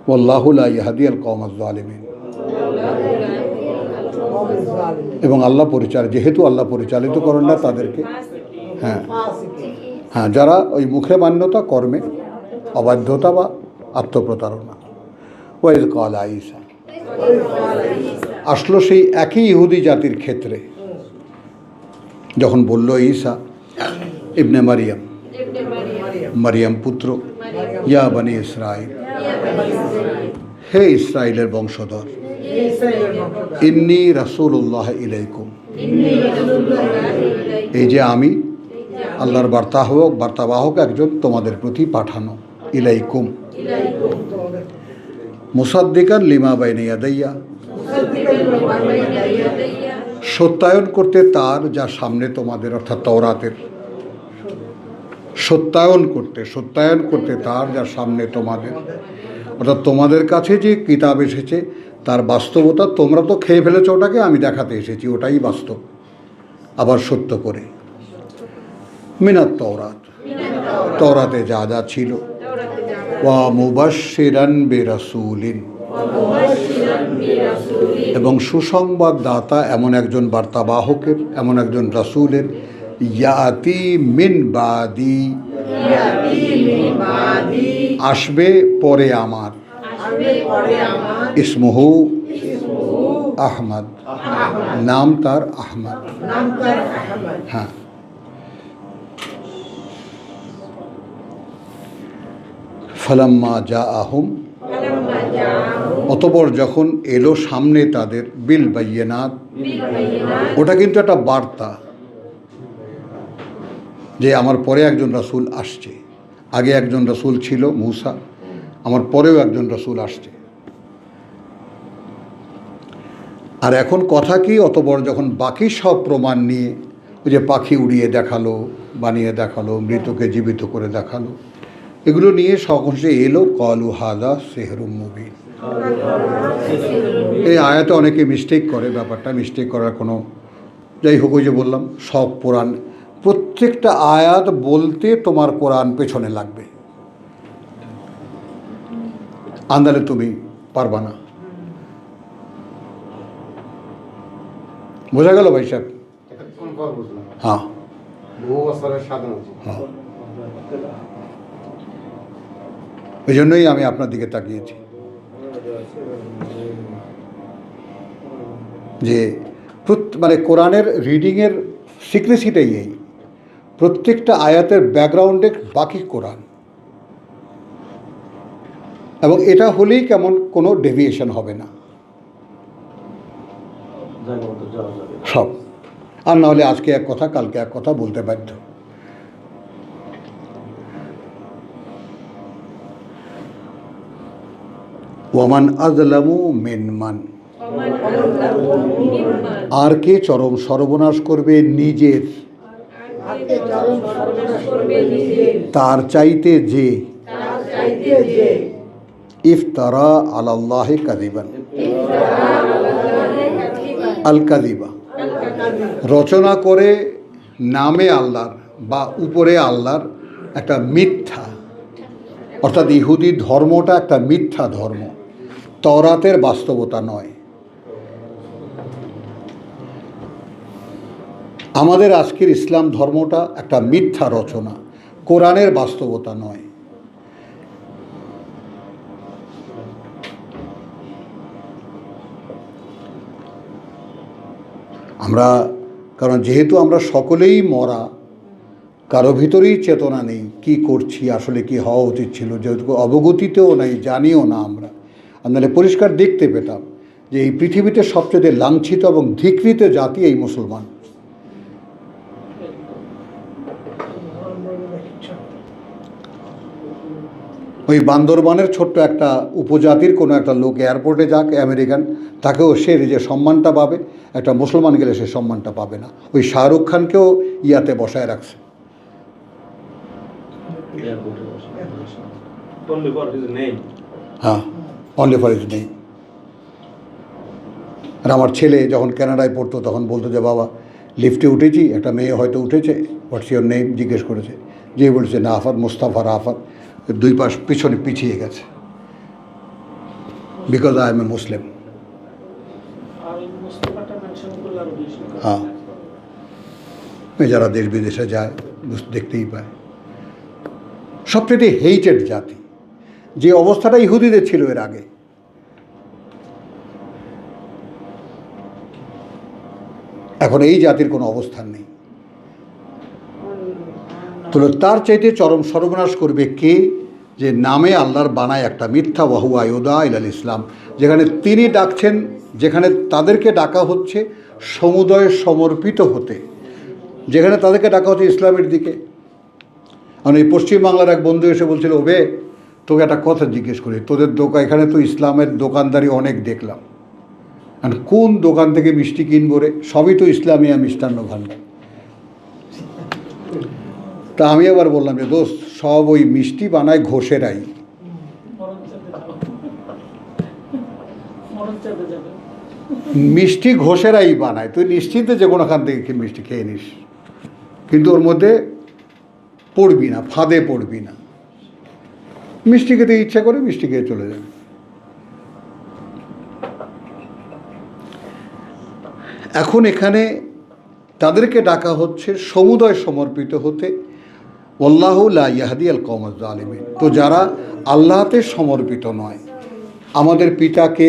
ওয়াল্লাহু লা ইয়াহদিল কওমাজ জালিমিন। এবং আল্লাহ যেহেতু আল্লাহ পরিচালিত করেন না তাদেরকে, হ্যাঁ, যারা ওই মুখে মান্যতা, কর্মে অবাধ্যতা বা আত্মপ্রতারণা। ওয়াইজ ক্বালা ঈসা, আসলো সেই একই ইহুদি জাতির ক্ষেত্রে যখন বলল ঈসা ইবনে মারিয়াম পুত্র, ইয়া বনি ইসরাইল, হে ইসরাইলের বংশধর, ইন্নী রাসূলুল্লাহ ইলাইকুম, এই যে আমি আল্লাহর বার্তাবাহক একজন তোমাদের প্রতি পাঠানো, ইলাইকুম মুসাদ্দিকান লিমা বাইনা ইয়াদাইয়া, সত্যায়ন করতে তার যা সামনে তোমাদের, অর্থাৎ তাওরাতের সত্যায়ন করতে তার যা সামনে তোমাদের, অর্থাৎ তোমাদের কাছে যে কিতাব এসেছে তার বাস্তবতা তোমরা তো খেয়ে ফেলেছো, ওটাকে আমি দেখাতে এসেছি, ওটাই বাস্তব, আবার সত্য করে। মিনাত তাওরাতে যা যা ছিল, ওয়া মুবাশশিরান বিরাসূলিন, এবং সুসংবাদ দাতা এমন একজন বার্তাবাহকের, এমন একজন রাসূলের, ইয়াতি মিন বাদি, আসবে পরে আমার, ইসমুহু আহমদ, নাম তার আহমদ, হ্যাঁ। ফালাম্মা জাআহুম, অতঃপর যখন এলো সামনে তাদের, বিল বাইয়িনাত, ওটা কিন্তু একটা বার্তা যে আমার পরে একজন রাসূল আসছে, আগে একজন রাসূল ছিল মূসা, আমার পরেও একজন রাসূল আসছে। আর এখন কথা কি, অতঃপর যখন বাকি সব প্রমাণ নিয়ে, ওই যে পাখি উড়িয়ে দেখালো, বানিয়ে দেখালো, মৃতকে জীবিত করে দেখালো, এগুলো নিয়ে সকলে এলো, ক্বালু হাযা সিহরুম মুবিন। এই আয়াতে অনেকে মিস্টেক করে, ব্যাপারটা মিস্টেক করার কোনো, যাই হোক, ওই যে বললাম, সব কোরআন, প্রত্যেকটা আয়াত বলতে তোমার কোরআন পেছনে লাগবে, আন্দালে তুমি পারবা না। বোঝা গেল ভাই সাহেব? হ্যাঁ, হ্যাঁ, ওই জন্যই আমি আপনার দিকে তাকিয়েছি যে মানে কোরআনের রিডিংয়ের সিক্রেসিটাই এই, প্রত্যেকটা আয়াতের ব্যাকগ্রাউন্ডে বাকি কোরআন, এবং এটা হলেই কেমন কোনো ডেভিয়েশন হবে না সব, আর না হলে আজকে এক কথা কালকে এক কথা বলতে বাধ্য। ওয়ামান আযলামু মিম্মান, আর কে চরম সর্বনাশ করবে নিজের, তার চাইতে যে, ইফতারা আলাল্লাহি কাযিবান, আল কাযিবা, রচনা করে নামে আল্লাহর বা উপরে আল্লাহর একটা মিথ্যা, অর্থাৎ ইহুদি ধর্মটা একটা মিথ্যা ধর্ম, তওরাতের বাস্তবতা নয়। আমাদের আজকের ইসলাম ধর্মটা একটা মিথ্যা রচনা, কোরআনের বাস্তবতা নয়। আমরা, কারণ যেহেতু আমরা সকলেই মরা, কারো ভিতরেই চেতনা নেই কি করছি, আসলে কি হওয়া উচিত ছিল, যেহেতু অবগতিতেও নাই, জানিও না আমরা, নাহলে পরিষ্কার দেখতে পেতাম যে এই পৃথিবীতে সবচেয়ে লাঞ্ছিত এবং ধিকৃত জাতি এই মুসলমান। ওই বান্দরবানের ছোট্ট একটা উপজাতির কোনো একটা লোক এয়ারপোর্টে যাক আমেরিকান, তাকেও সে যে সম্মানটা পাবে, একটা মুসলমান গেলে সে সম্মানটা পাবে না। ওই শাহরুখ খানকেও ইয়াতে বসায় রাখছে। হ্যাঁ, অনলি ফর হিজ নেম। আর আমার ছেলে যখন কানাডায় পড়তো তখন বলতো যে বাবা লিফটে উঠেছি, একটা মেয়ে হয়তো উঠেছে, হোয়াটস ইওর নেম জিজ্ঞেস করেছে, যে বলেছে না আফাত, মুস্তাফা রাফাত, দুই পাশ পিছনে পিছিয়ে গেছে, বিকজ আই এম এ মুসলিম। হ্যাঁ, যারা দেশ বিদেশে যায় দেখতেই পায়। সবচেয়ে হেইটেড জাতি, যে অবস্থাটা ইহুদিদের ছিল এর আগে। এখন এই জাতির কোনো অবস্থান নেই। তো তার চাইতে চরম সর্বনাশ করবে কে, যে নামে আল্লাহর বানায় একটা মিথ্যা, ওয়াহুয়া ইউদা ইলাল ইসলাম, যেখানে তিনি ডাকছেন, যেখানে তাদেরকে ডাকা হচ্ছে সমুদয় সমর্পিত হতে, যেখানে তাদেরকে ডাকা হচ্ছে ইসলামের দিকে। আমি এই পশ্চিমবাংলার এক বন্ধু এসে বলছিল, ওবে তোকে একটা কথা জিজ্ঞেস করি, তোদের দোকান এখানে তো ইসলামের দোকানদারি অনেক দেখলাম, আর কোন দোকান থেকে মিষ্টি কিনবো রে, সবই তো ইসলামিয়া মিষ্টান্ন ভাণ্ডার। তা আমি আবার বললাম যে দোস্ত, সব ওই মিষ্টি বানায় ঘোষেরাই। মিষ্টি ঘোষেরাই বানায়, তুই নিশ্চিন্তে যে কোনোখান থেকে মিষ্টি খেয়ে নিস, কিন্তু ওর মধ্যে পড়বি না, ফাঁদে পড়বি না। মিষ্টি খেতে ইচ্ছা করে মিষ্টি খেয়ে চলে যাবে। এখন এখানে তাদেরকে ডাকা হচ্ছে সমুদয় সমর্পিত হতে, আল্লাহু লা ইয়াহদি আল কওমাজ জালিমিন। তো যারা আল্লাহতে সমর্পিত নয়, আমাদের পিতাকে,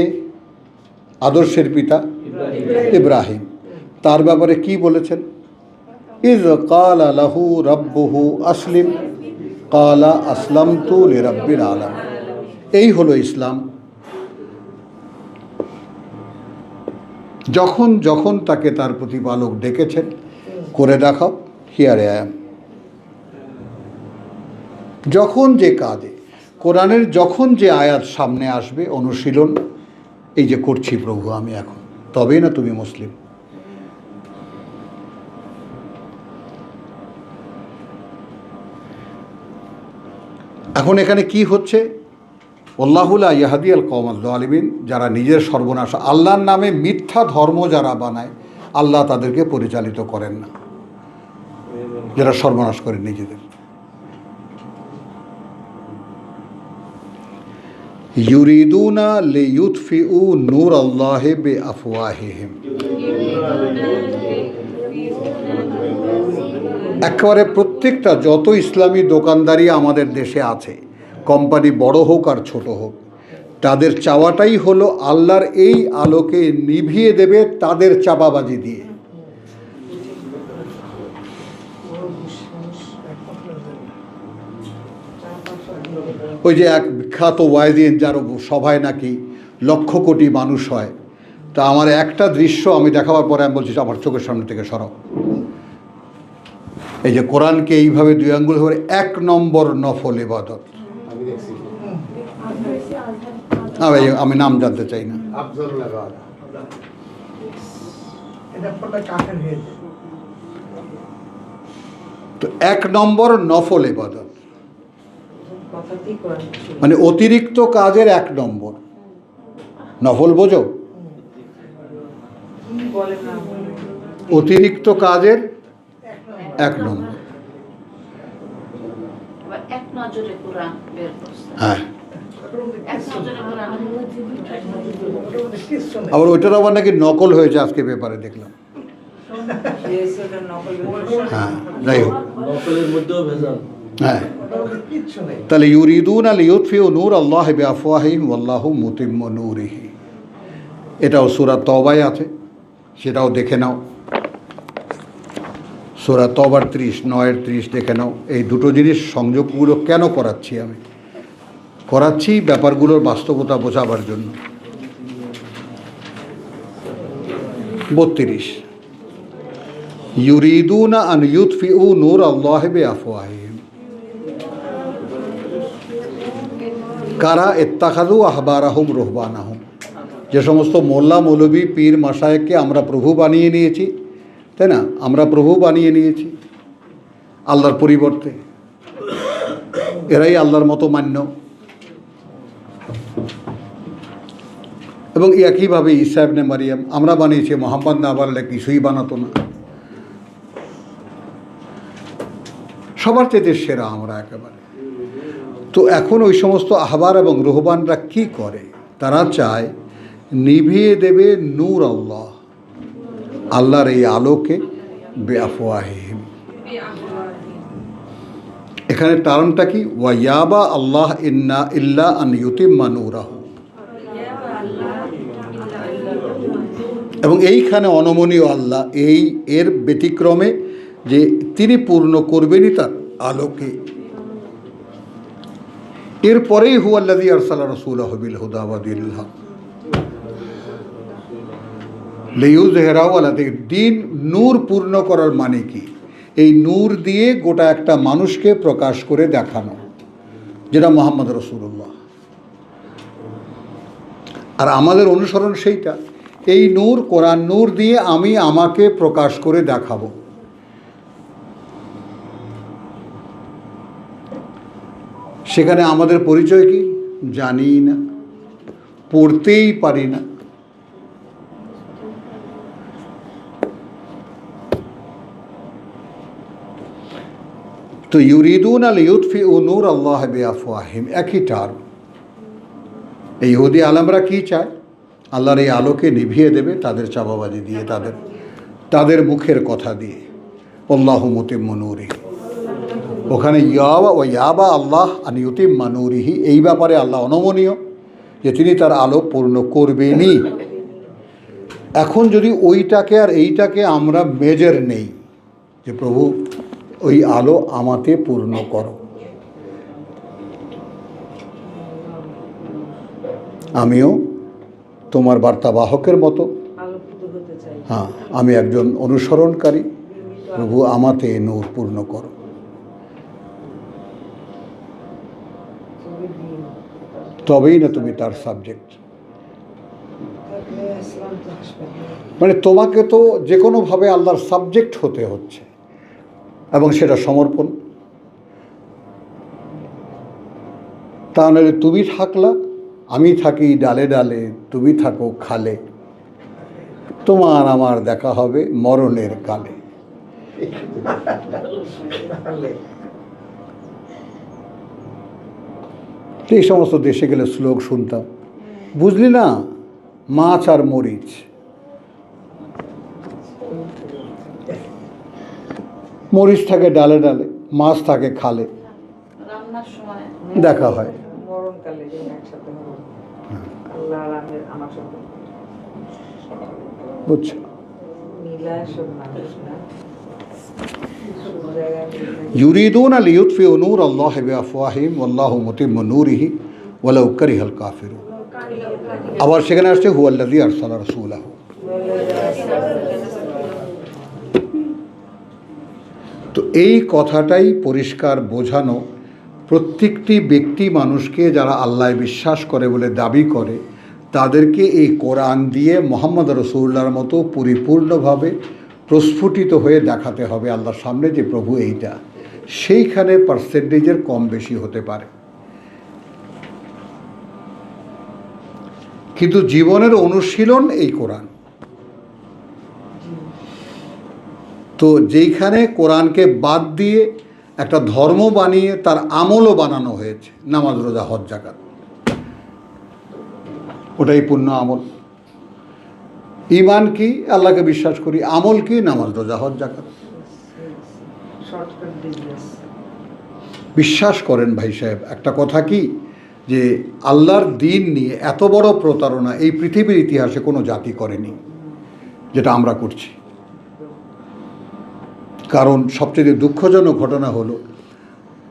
আদর্শের পিতা ইব্রাহিম, তার ব্যাপারে কি বলেছেন, ইয ক্বালা লাহু রাব্বুহু আসলিম ক্বালা আসলামতু লিরাব্বিল আলামিন। এই হলো ইসলাম। যখন যখন তাকে তার প্রতিপালক ডেকেছেন, করে দেখাও, হিয়ার আই অ্যাম। যখন যে কাজে, কোরআনের যখন যে আয়াত সামনে আসবে, অনুশীলন এই যে করছি প্রভু আমি এখন, তবেই না তুমি মুসলিম। এখন এখানে কি হচ্ছে, আল্লাহু লা ইয়াহদি আল কওমাজ জালিমিন, যারা নিজের সর্বনাশ, আল্লাহর নামে মিথ্যা ধর্ম যারা বানায়, আল্লাহ তাদেরকে পরিচালিত করেন না, যারা সর্বনাশ করে নিজেদের। ইউরিদুনা লিইউতফিউ নূর আল্লাহি বিআফওয়াহিহিম। একেবারে প্রত্যেকটা যত ইসলামী দোকানদারি আমাদের দেশে আছে, কোম্পানি বড় হোক আর ছোট হোক, তাদের চাওয়াটাই হলো আল্লাহর এই আলোকে নিভিয়ে দেবে তাদের চাপাবাজি দিয়ে। ওই যে এক বিখ্যাত ওয়াইজিন, যার সভায় নাকি লক্ষ কোটি মানুষ হয়, তা আমার একটা দৃশ্য আমি দেখাবার পরে আমি বলছি আমার চোখের সামনে থেকে সরাও। এই যে কোরআনকে এইভাবে দুই আঙ্গুল ধরে, এক নম্বর নফল ইবাদত। আমি নাম জানতে চাই না। তো এক নম্বর নফল ইবাদত, মানে অতিরিক্ত কাজের এক নম্বর। নফল বোঝো, অতিরিক্ত কাজের 1 নম্বর। হ্যাঁ, আবার ওইটার আবার নাকি নকল হয়েছে আজকে পেপারে দেখলাম। হ্যাঁ, যাই হোক, হ্যাঁ, তাহলে ইউরিদুনা লিইউতফিউ নূর আল্লাহি বিআফওয়াহিহিম ওয়াল্লাহু মুতিম্মু নূরিহি, এটাও সূরা তওবায় আছে, সেটাও দেখে নাও। সূরা তওবার 9 30 দেখে নাও। এই দুটো জিনিস সংযোগগুলো কেন করাচ্ছি আমি? করাচ্ছি ব্যাপারগুলোর বাস্তবতা বোঝাবার জন্য। 32 ইউরিদুনা আন ইউতফিউ নূর আল্লাহি বিআফওয়াহিহিম, কারা? ইত্তাখাযু আহবারাহুম রুহবানাহুম, যে সমস্ত মোল্লা মৌলবী পীর মাশায়েখকে আমরা প্রভু বানিয়ে নিয়েছি, তাই না? আমরা প্রভু বানিয়ে নিয়েছি আল্লাহর পরিবর্তে, এরাই আল্লাহর মতো মান্য। এবং একইভাবে ঈসা ইবনে মারিয়াম আমরা বানিয়েছি, মোহাম্মদ না বানালে কিছুই বানাতো না। সবার চেয়ে সেরা আমরা একেবারে। তো এখন ওই সমস্ত আহবার এবং রুহবানরা কি করে? তারা চায় নিভিয়ে দেবে নূর আল্লাহ, আল্লাহর এই আলোকে, বিআফওয়াহিহিম। এখানে কারণটা কি? ওয়াইয়াবা আল্লাহ ইন্না ইল্লা আন ইউতিম্মা নূরাহু, এবং এইখানে অনমনীয় আল্লাহ এর ব্যতিক্রমে যে তিনি পূর্ণ করবেনই তার আলোকে। এরপরেই হুয়াল্লাযী আরসালা রাসূলাহু বিল হুদা ওয়া দীনিল হক লিইয়ুযহিরাহু আলা দ্বীন। নূর পূর্ণ করার মানে কি? এই নূর দিয়ে গোটা একটা মানুষকে প্রকাশ করে দেখানো, যেটা মুহাম্মদ রাসূলুল্লাহ। আর আমাদের অনুসরণ সেইটা। এই নূর, কোরআন নূর দিয়ে আমি আমাকে প্রকাশ করে দেখাবো। সেখানে আমাদের পরিচয় কি? জানি না, পড়তেই পারি না। তো ইউরিদুনা লিইউতফিউ নূর আল্লাহি বিআফওয়াহিহিম একই টার্ম। এই ইহুদি আলেমরা কি চায়? আল্লাহর এই আলোকে নিভিয়ে দেবে তাদের চাপাবাজি দিয়ে, তাদের মুখের কথা দিয়ে। আল্লাহু মুতিম্মু নূরিহি, ওখানে ইয়াবা আল্লাহ আন ইউতিম্মা নূরিহি, এই ব্যাপারে আল্লাহ অনমনীয় যে তিনি তার আলো পূর্ণ করবেনই। এখন যদি ওইটাকে আর এইটাকে আমরা মেজার নেই যে প্রভু ওই আলো আমাতে পূর্ণ করো, আমিও তোমার বার্তাবাহকের মতো, হ্যাঁ, আমি একজন অনুসরণকারী, প্রভু আমাতে নূর পূর্ণ করো। তবেই না তুমি তার সাবজেক্ট। মানে তোমাকে তো যে কোনোভাবে আল্লাহর সাবজেক্ট হতে হচ্ছে, এবং সেটা সমর্পণ। তা নাহলে তুমি থাকলা, আমি থাকি ডালে ডালে, তুমি থাকো খালে, তোমার আমার দেখা হবে মরণের কালে। এই সমস্ত দেশে গেলে শ্লোক শুনতাম, বুঝলি না, মাছ আর মরিচ। মরিচ থাকে ডালে ডালে, মাছ থাকে খালে, দেখা হয়। বুঝছো? ইউরিদুনা লিইউতফিউ নূর আল্লাহি বিআফওয়াহিহিম ওয়াল্লাহু মুতিম্মু নূরিহি ওয়ালাউ কারিহাল কাফিরুন। আবার সেখানে আসছে হুয়াল্লাযী আরসালা রাসূলাহু। তো এই কথাটাই পরিষ্কার বোঝানো, প্রত্যেকটি ব্যক্তি মানুষকে যারা আল্লাহ বিশ্বাস করে বলে দাবি করে, তাদেরকে এই কোরআন দিয়ে মুহাম্মদ রাসূলুল্লাহর মতো পরিপূর্ণভাবে প্রস্ফুটিত হয়ে দেখাতে হবে আল্লাহর সামনে যে প্রভু এইটা। সেইখানে পার্সেন্টেজের কম বেশি হতে পারে, কিন্তু জীবনের অনুশীলন এই কোরআন। তো যেইখানে কোরআনকে বাদ দিয়ে একটা ধর্ম বানিয়ে তার আমলও বানানো হয়েছে, নামাজ রোজা হজ যাকাত, ওটাই পূর্ণ আমল। ঈমান কি? আল্লাহকে বিশ্বাস করি। আমল কি? নামাজ রোজা হজ যাকাত। বিশ্বাস করেন ভাই সাহেব, একটা কথা কি, যে আল্লাহর দিন নিয়ে এত বড় প্রতারণা এই পৃথিবীর ইতিহাসে কোনো জাতি করেনি যেটা আমরা করছি। কারণ সবচেয়ে দুঃখজনক ঘটনা হলো,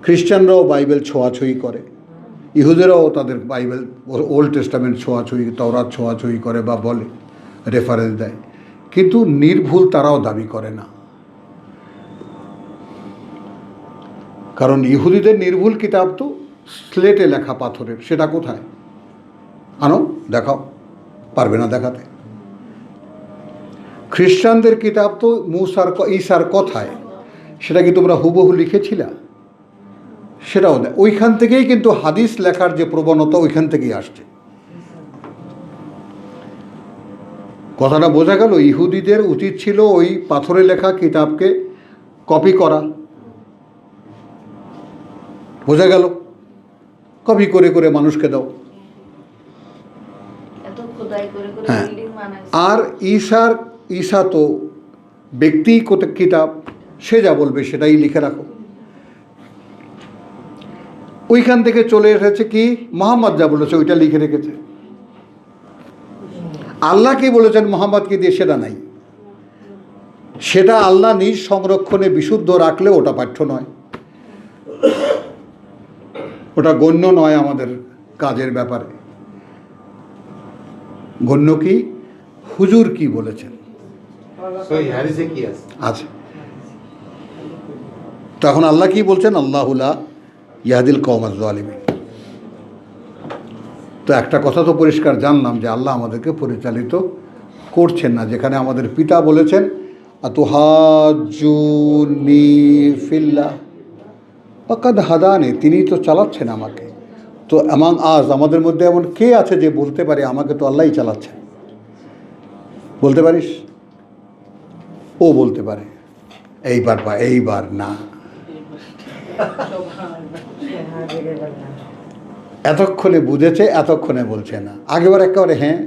খ্রিস্টানরাও বাইবেল ছোঁয়াছুঁয়ি করে, ইহুদেরাও তাদের বাইবেল ওল্ড টেস্টামেন্ট ছোঁয়াছুঁয়ি, তওরাত ছোঁয়াছুঁয়ি করে বা বলে, রেফারেন্স দেয়, কিন্তু নির্ভুল তারাও দাবি করে না। কারণ ইহুদিদের নির্ভুল কিতাব তো স্লেটে লেখা পাথরের, সেটা কোথায়? আনো দেখাও, পারবে না দেখাতে। খ্রিস্টানদের কিতাব তো মুসার ঈসার কথায়, সেটা কি তোমরা হুবহু লিখেছিলা? সেটাও দেয়। ওইখান থেকেই কিন্তু হাদিস লেখার যে প্রবণতা, ওইখান থেকেই আসছে। কথাটা বোঝা গেল? ইহুদিদের উচিত ছিল ওই পাথরে লেখা কিতাবকে কপি করা। বোঝা গেল? কপি করে করে মানুষকে দাও। হ্যাঁ, আর ঈসা তো ব্যক্তিগত কিতাব, সে যা বলবে সেটাই লিখে রাখো। ওইখান থেকে চলে এসেছে কি, মুহাম্মদ যা বলেছে ওইটা লিখে রেখেছে। আল্লাহ কি বলেছেন মুহাম্মদকে দিয়ে সেটা নাই। সেটা আল্লাহ নিজ সংরক্ষণে বিশুদ্ধ রাখলে ওটা পাঠ্য নয়, ওটা গণ্য নয় আমাদের কাজের ব্যাপারে। গণ্য কি? হুজুর কি বলেছেন আছে। তখন আল্লাহ কি বলছেন? আল্লাহুলা ইয়াহদিল কওমাজ জালিমিন। তো একটা কথা তো পরিষ্কার জানলাম যে আল্লাহ আমাদেরকে পরিচালিত করছেন না। যেখানে আমাদের পিতা বলেছেন আতুহাজ্জুনি ফিল্লাহ ফাকাদ হাদানি, তিনি তো চালাচ্ছেন আমাকে। তো এমন আজ আমাদের মধ্যে এমন কে আছে যে বলতে পারে আমাকে তো আল্লাহই চালাচ্ছেন? বলতে পারিস? ও বলতে পারে, এইবার বা এইবার না, এতক্ষণে বুঝেছে, এতক্ষণে বলছে না, আগেবার একেবারে হ্যাঁ।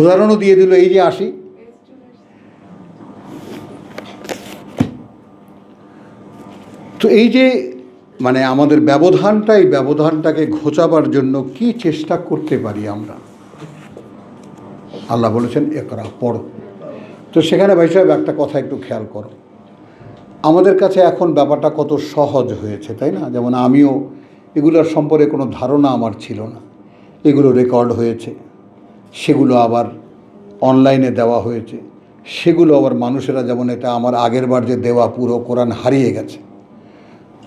উদাহরণও দিয়ে দিল, এই যে আসি। তো এই যে মানে আমাদের ব্যবধানটা, এই ব্যবধানটাকে ঘোচাবার জন্য কি চেষ্টা করতে পারি আমরা? আল্লাহ বলেছেন একরা, পড়ো। তো সেখানে ভাই সাহেব একটা কথা একটু খেয়াল করো, আমাদের কাছে এখন ব্যাপারটা কত সহজ হয়েছে, তাই না? যেমন আমিও এগুলোর সম্পর্কে কোনো ধারণা আমার ছিল না, এগুলো রেকর্ড হয়েছে, সেগুলো আবার অনলাইনে দেওয়া হয়েছে, সেগুলো আবার মানুষেরা, যেমন এটা আমার আগের বার যে দেওয়া পুরো কোরআন হারিয়ে গেছে।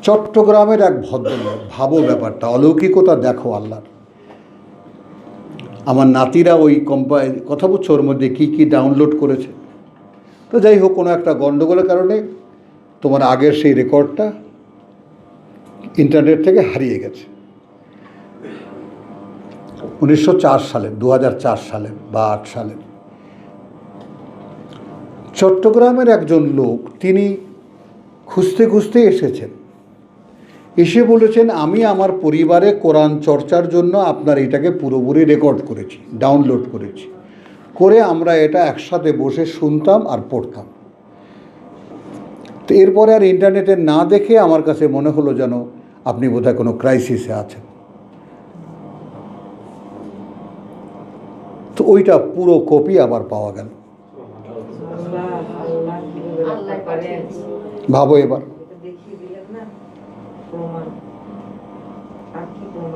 চট্টগ্রামের এক ভদ্রলোক, ভাবো ব্যাপারটা, অলৌকিকতা দেখো আল্লাহর। আমার নাতিরা ওই কথা বলছো, ওর মধ্যে কী কী ডাউনলোড করেছে। তো যাই হোক, কোনো একটা গণ্ডগোলের কারণে তোমার আগের সেই রেকর্ডটা ইন্টারনেট থেকে হারিয়ে গেছে। 1904 সালের, 2004 সালের বা 8 সালের। চট্টগ্রামের একজন লোক, তিনি খুঁজতে খুঁজতে এসেছেন, এসে বলেছেন আমি আমার পরিবারে কোরআন চর্চার জন্য আপনার এটাকে পুরোপুরি রেকর্ড করেছি, ডাউনলোড করেছি, করে আমরা এটা একসাথে বসে শুনতাম আর পড়তাম। তো এরপরে আর ইন্টারনেটে না দেখে আমার কাছে মনে হলো যেন আপনি বোধহয় কোনো ক্রাইসিসে আছেন। তো ওইটা পুরো কপি আবার পাওয়া গেল। ভাবো এবার।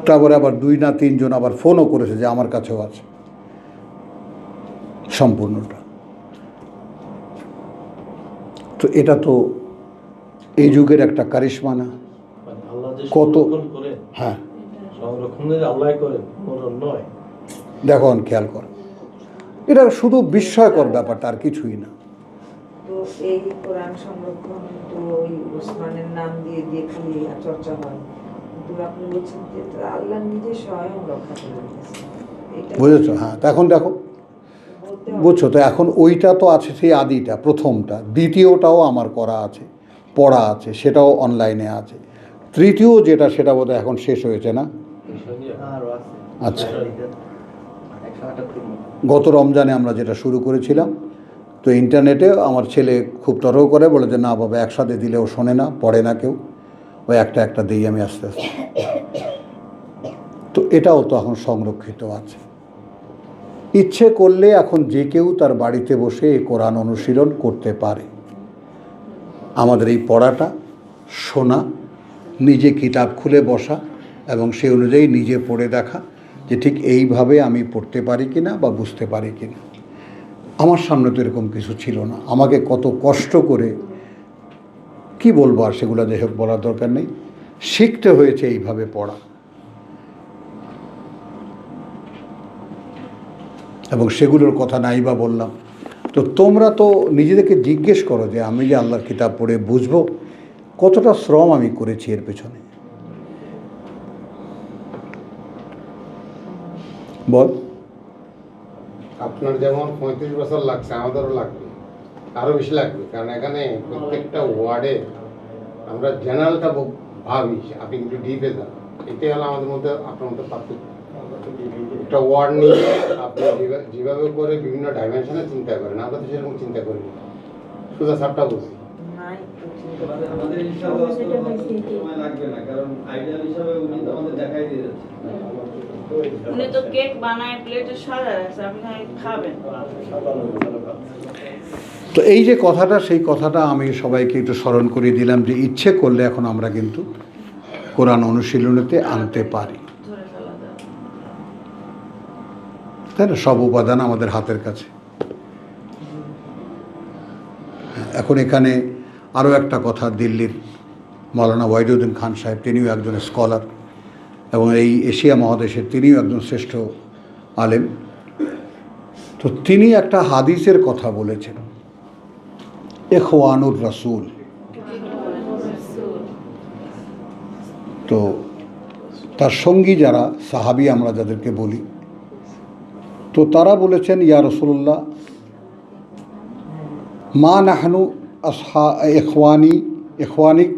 তারপরে আবার 2 না 3 জন আবার ফোনও করেছে যে আমার কাছেও আছে সম্পূর্ণটা। তো এটা তো এই যুগের একটা কারিশমা না? কত, হ্যাঁ দেখো খেয়াল কর, এটা শুধু বিস্ময়কর ব্যাপারটা, আর কিছুই না। তো এই কোরআন সংরক্ষণ তো ওই ওসমানের নাম দিয়ে দিয়ে খালি চর্চা হয়, কিন্তু আপনি বলছেন যে আল্লাহ নিজে স্বয়ং রক্ষা করে দিয়েছেন, বুঝেছো? হ্যাঁ, তা এখন দেখো করতে হবে। বুঝছো তো? এখন ওইটা তো আছে সেই আদিটা, প্রথমটা, দ্বিতীয়টাও আমার করা আছে, পড়া আছে, সেটাও অনলাইনে আছে। তৃতীয় যেটা, সেটা বোধহয় এখন শেষ হয়েছে না? আচ্ছা, গত রমজানে আমরা যেটা শুরু করেছিলাম, তো ইন্টারনেটে আমার ছেলে খুব তর্ক করে, বলে যে না বাবা একসাথে দিলেও শোনে না, পড়ে না কেউ, ওই একটা একটা দিই আমি আস্তে আস্তে। তো এটাও তো এখন সংরক্ষিত আছে। ইচ্ছে করলে এখন যে কেউ তার বাড়িতে বসে এই কোরআন অনুশীলন করতে পারে। আমাদের এই পড়াটা, শোনা, নিজে কিতাব খুলে বসা এবং সেই অনুযায়ী নিজে পড়ে দেখা যে ঠিক এইভাবে আমি পড়তে পারি কিনা বা বুঝতে পারি কিনা। আমার সামনে তো এরকম কিছু ছিল না, আমাকে কত কষ্ট করে, কি বলবো আর সেগুলো যাই হোক বলার দরকার নেই, শিখতে হয়েছে এইভাবে পড়া। এবং সেগুলোর কথা নাই বা বললাম। তো তোমরা তো নিজেদেরকে জিজ্ঞেস করো যে আমি যে আল্লাহর কিতাব পড়ে বুঝবো, কতটা শ্রম আমি করেছি এর পেছনে। বল। আপনার যেমন 35 বছর লাগছে, আমাদেরও লাগবে, আরো বেশি লাগবে, কারণ এখানে প্রত্যেকটা ওয়ার্ডে আমরা জেনারেলটা ভাবি, আপনি কিন্তু ডিপে যান। এটাই হলো আমাদের মধ্যে আপনার মধ্যে পার্থক্য। একটা ওয়ার্ড নিয়ে আপনি যেভাবে করে বিভিন্ন ডাইমেনশনে চিন্তা করেন, আমরা তো সেরকম চিন্তা করি না, সোজা সাপটা বুঝি। নাই তো চিন্তা আমাদের আমাদের হিসাবে সময় লাগবে না, কারণ আইডিয়াল হিসাবে উনি তো আমাদের দেখাই দিয়ে যাচ্ছে। উনি তো কেক বানায় প্লেটে সাজায় রাখছে, আপনি খাবেন। তো এই যে কথাটা, সেই কথাটা আমি সবাইকে একটু স্মরণ করিয়ে দিলাম যে ইচ্ছে করলে এখন আমরা কিন্তু কোরআন অনুশীলনীতে আনতে পারি, ধরে ফেলা যায়। তাই না? সব উপাদান আমাদের হাতের কাছে। এখন এখানে আরও একটা কথা, দিল্লির মৌলানা ওয়াহিদুদ্দিন খান সাহেব, তিনিও একজন স্কলার এবং এই এশিয়া মহাদেশের তিনিও একজন শ্রেষ্ঠ আলেম। তো তিনি একটা হাদিসের কথা বলেছেন, ইখওয়ানুর রাসূল। তো তার সঙ্গী যারা সাহাবী আমরা যাদেরকে বলি, তো তারা বলেছেন ইয়া রাসূলুল্লাহ মা নাহনু ইখওয়ানিক,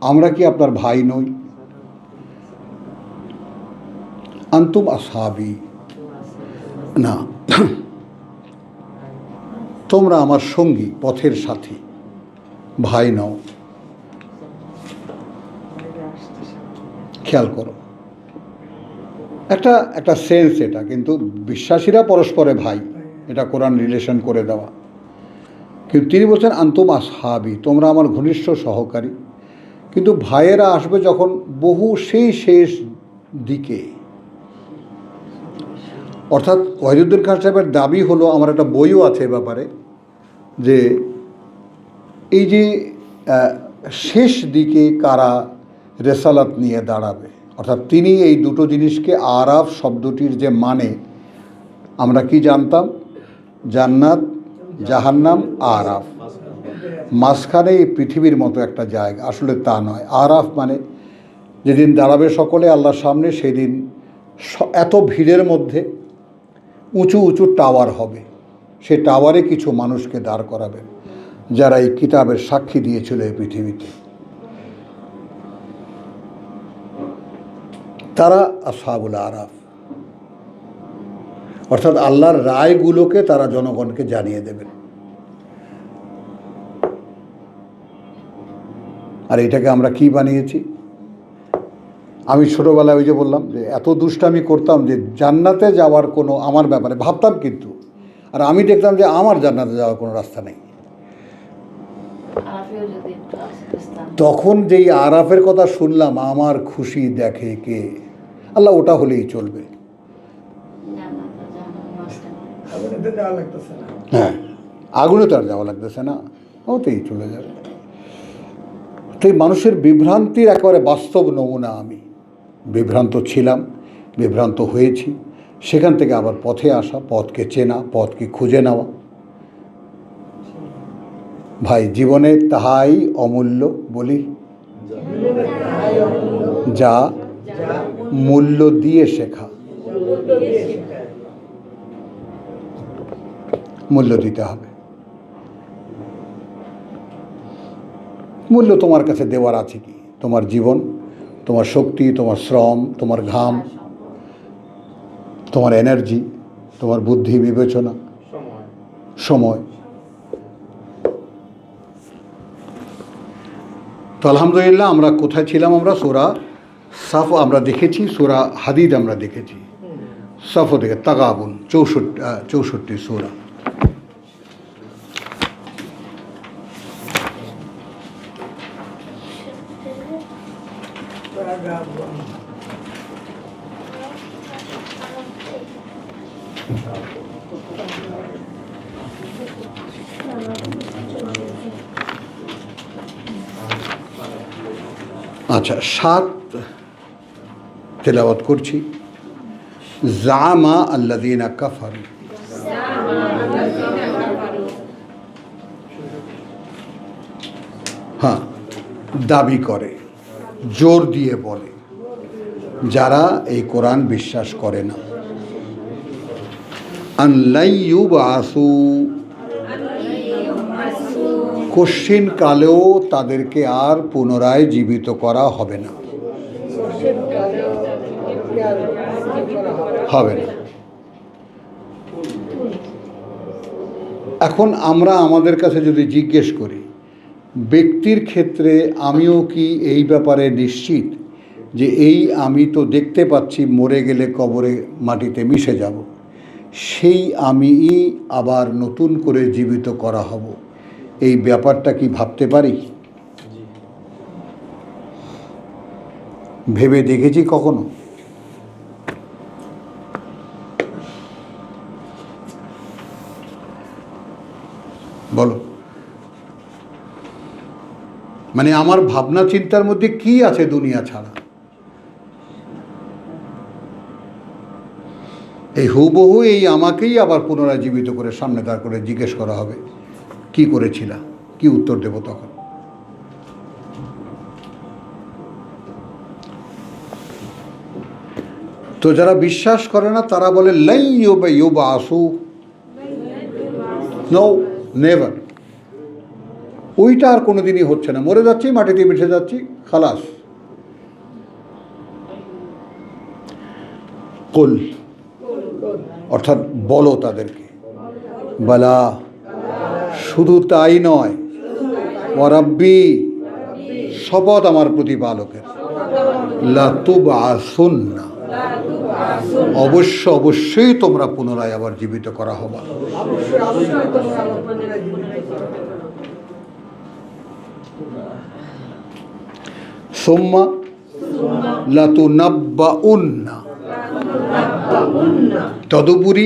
আমরা কি আপনার ভাই নই? আনতুম আসহাবি, না তোমরা আমার সঙ্গী, পথের সাথী, ভাই নও। খেয়াল করো, একটা সেন্স এটা, কিন্তু বিশ্বাসীরা পরস্পরে ভাই, এটা কোরআন রিলেশন করে দেওয়া। কিন্তু তিনি বলছেন আনতুম আসহাবি, তোমরা আমার ঘনিষ্ঠ সহকারী। কিন্তু ভাইয়েরা আসবে যখন বহু সেই শেষ দিকে। অর্থাৎ ওয়াহিদুদ্দিন খান সাহেবের দাবি হলো, আমার একটা বইও আছে এ ব্যাপারে, যে এই যে শেষ দিকে কারা রেসালাত নিয়ে দাঁড়াবে, অর্থাৎ তিনি এই দুটো জিনিসকে, আরাফ শব্দটির যে মানে আমরা কি জানতাম, জান্নাত জাহান্নাম আরাফ, মাঝখানে এই পৃথিবীর মতো একটা জায়গা, আসলে তা নয়। আরাফ মানে যেদিন দাঁড়াবে সকলে আল্লাহর সামনে, সেদিন এত ভিড়ের মধ্যে উঁচু উঁচু টাওয়ার হবে, সে টাওয়ারে কিছু মানুষকে দাঁড় করাবেন যারা এই কিতাবের সাক্ষী দিয়েছিল এই পৃথিবীতে। তারা আসহাবুল আরাফ, অর্থাৎ আল্লাহর রায়গুলোকে তারা জনগণকে জানিয়ে দেবেন। আর এটাকে আমরা কি বানিয়েছি? আমি ছোটোবেলায় ওই যে বললাম যে এত দুষ্টামি করতাম যে জান্নাতে যাওয়ার কোনো, আমার ব্যাপারে ভাবতাম, কিন্তু আর আমি দেখলাম যে আমার জান্নাতে যাওয়ার কোনো রাস্তা নেই। তখন যেই আরাফের কথা শুনলাম, আমার খুশি দেখে কে, আল্লাহ ওটা হলেই চলবে। হ্যাঁ, আগুনে তো আর যাওয়া লাগতেছে না, ওতেই চলে যাবে। তাই মানুষের বিভ্রান্তির একেবারে বাস্তব নমুনা আমি। বিভ্রান্ত ছিলাম, বিভ্রান্ত হয়েছি, সেখান থেকে আবার পথে আসা, পথকে চেনা, পথকে খুঁজে নেওয়া। ভাই জীবনে তাহাই অমূল্য, বলি যা মূল্য দিয়ে শেখা। মূল্য দিতে হবে। মূল্য তোমার কাছে দেওয়ার আছে কি? তোমার জীবন, তোমার শক্তি, তোমার শ্রম, তোমার ঘাম, তোমার এনার্জি, তোমার বুদ্ধি বিবেচনা, সময়। তো আলহামদুলিল্লাহ, আমরা কোথায় ছিলাম? আমরা সূরা সাফ আমরা দেখেছি, সূরা হাদিদ আমরা দেখেছি, সাফ থেকে তাগাবুন 64 সূরা। আচ্ছা, 7 তেলাওয়াত করছি। জামা আল্লাযীনা কাফারু, হ্যাঁ, দাবি করে, জোর দিয়ে বলে, যারা এই কোরআন বিশ্বাস করে না, আন লা ইউবআসু, কশিন কালেও তাদেরকে আর পুনরায় জীবিত করা হবে না, হবে না। এখন আমরা আমাদের কাছে যদি জিজ্ঞেস করি, ব্যক্তির ক্ষেত্রে আমিও কি এই ব্যাপারে নিশ্চিত যে আমি তো দেখতে পাচ্ছি মরে গেলে কবরে মাটিতে মিশে যাব, সেই আমিই আবার নতুন করে জীবিত করা হব, এই ব্যাপারটা কি ভাবতে পারি? ভেবে দেখেছি কখনো? বলো, মানে আমার ভাবনা চিন্তার মধ্যে কি আছে দুনিয়া ছাড়া? এই হুবহু এই আমাকেই আবার পুনরায় জীবিত করে সামনে দাঁড় করে জিজ্ঞেস করা হবে, কি করেছিলা? কি উত্তর দেব তখন? তো যারা বিশ্বাস করে না তারা বলে লাই ইউবআসু, নো, নেভার। ওইটা আর কোনোদিনই হচ্ছে না, মরে যাচ্ছি, মাটিতে মিশে যাচ্ছি, খালাস। কুল, অর্থাৎ বলো তাদেরকে, বালা, শুধু তাই নয়, ওয়ারাব্বি, শপথ আমার প্রতিপালকের, লাতুবআসুন্না, অবশ্যই তোমরা পুনরায় আবার জীবিত করা হবা। সুম্মা লাতুনাব্বাউন্না, তদুপরি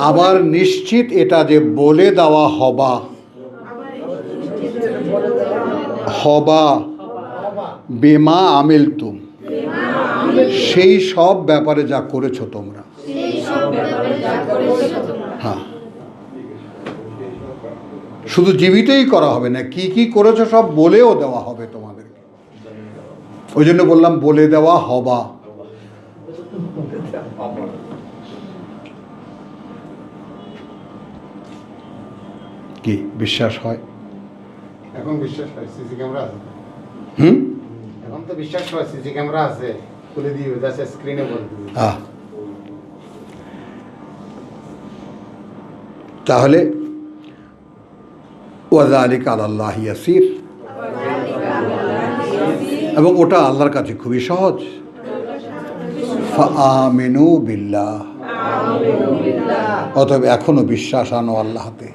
আবার নিশ্চিত এটা যে বলে দেওয়া হবা বিমা আমিলতুম, সেই সব ব্যাপারে যা করেছো তোমরা। হ্যাঁ, শুধু জীবিতই করা হবে না, কি কি করেছো সব বলেও দেওয়া হবে তোমাদেরকে। ওই জন্য বললাম বলে দেওয়া হবা। কি বিশ্বাস হয়? এখন বিশ্বাস হয়, সিসি ক্যামেরা আছে। হুম, এখন তো বিশ্বাস হয়, সিসি ক্যামেরা আছে, খুলে দিবে, জাস্ট স্ক্রিনে বলে দিবে। তাহলে ওয়াযালিকা আলাল্লাহি ইয়াসির, এবং ওটা আল্লাহর কাছে খুবই সহজ। ফাআমিনু বিল্লাহ, অতএব এখনো বিশ্বাস আনো আল্লাহতে।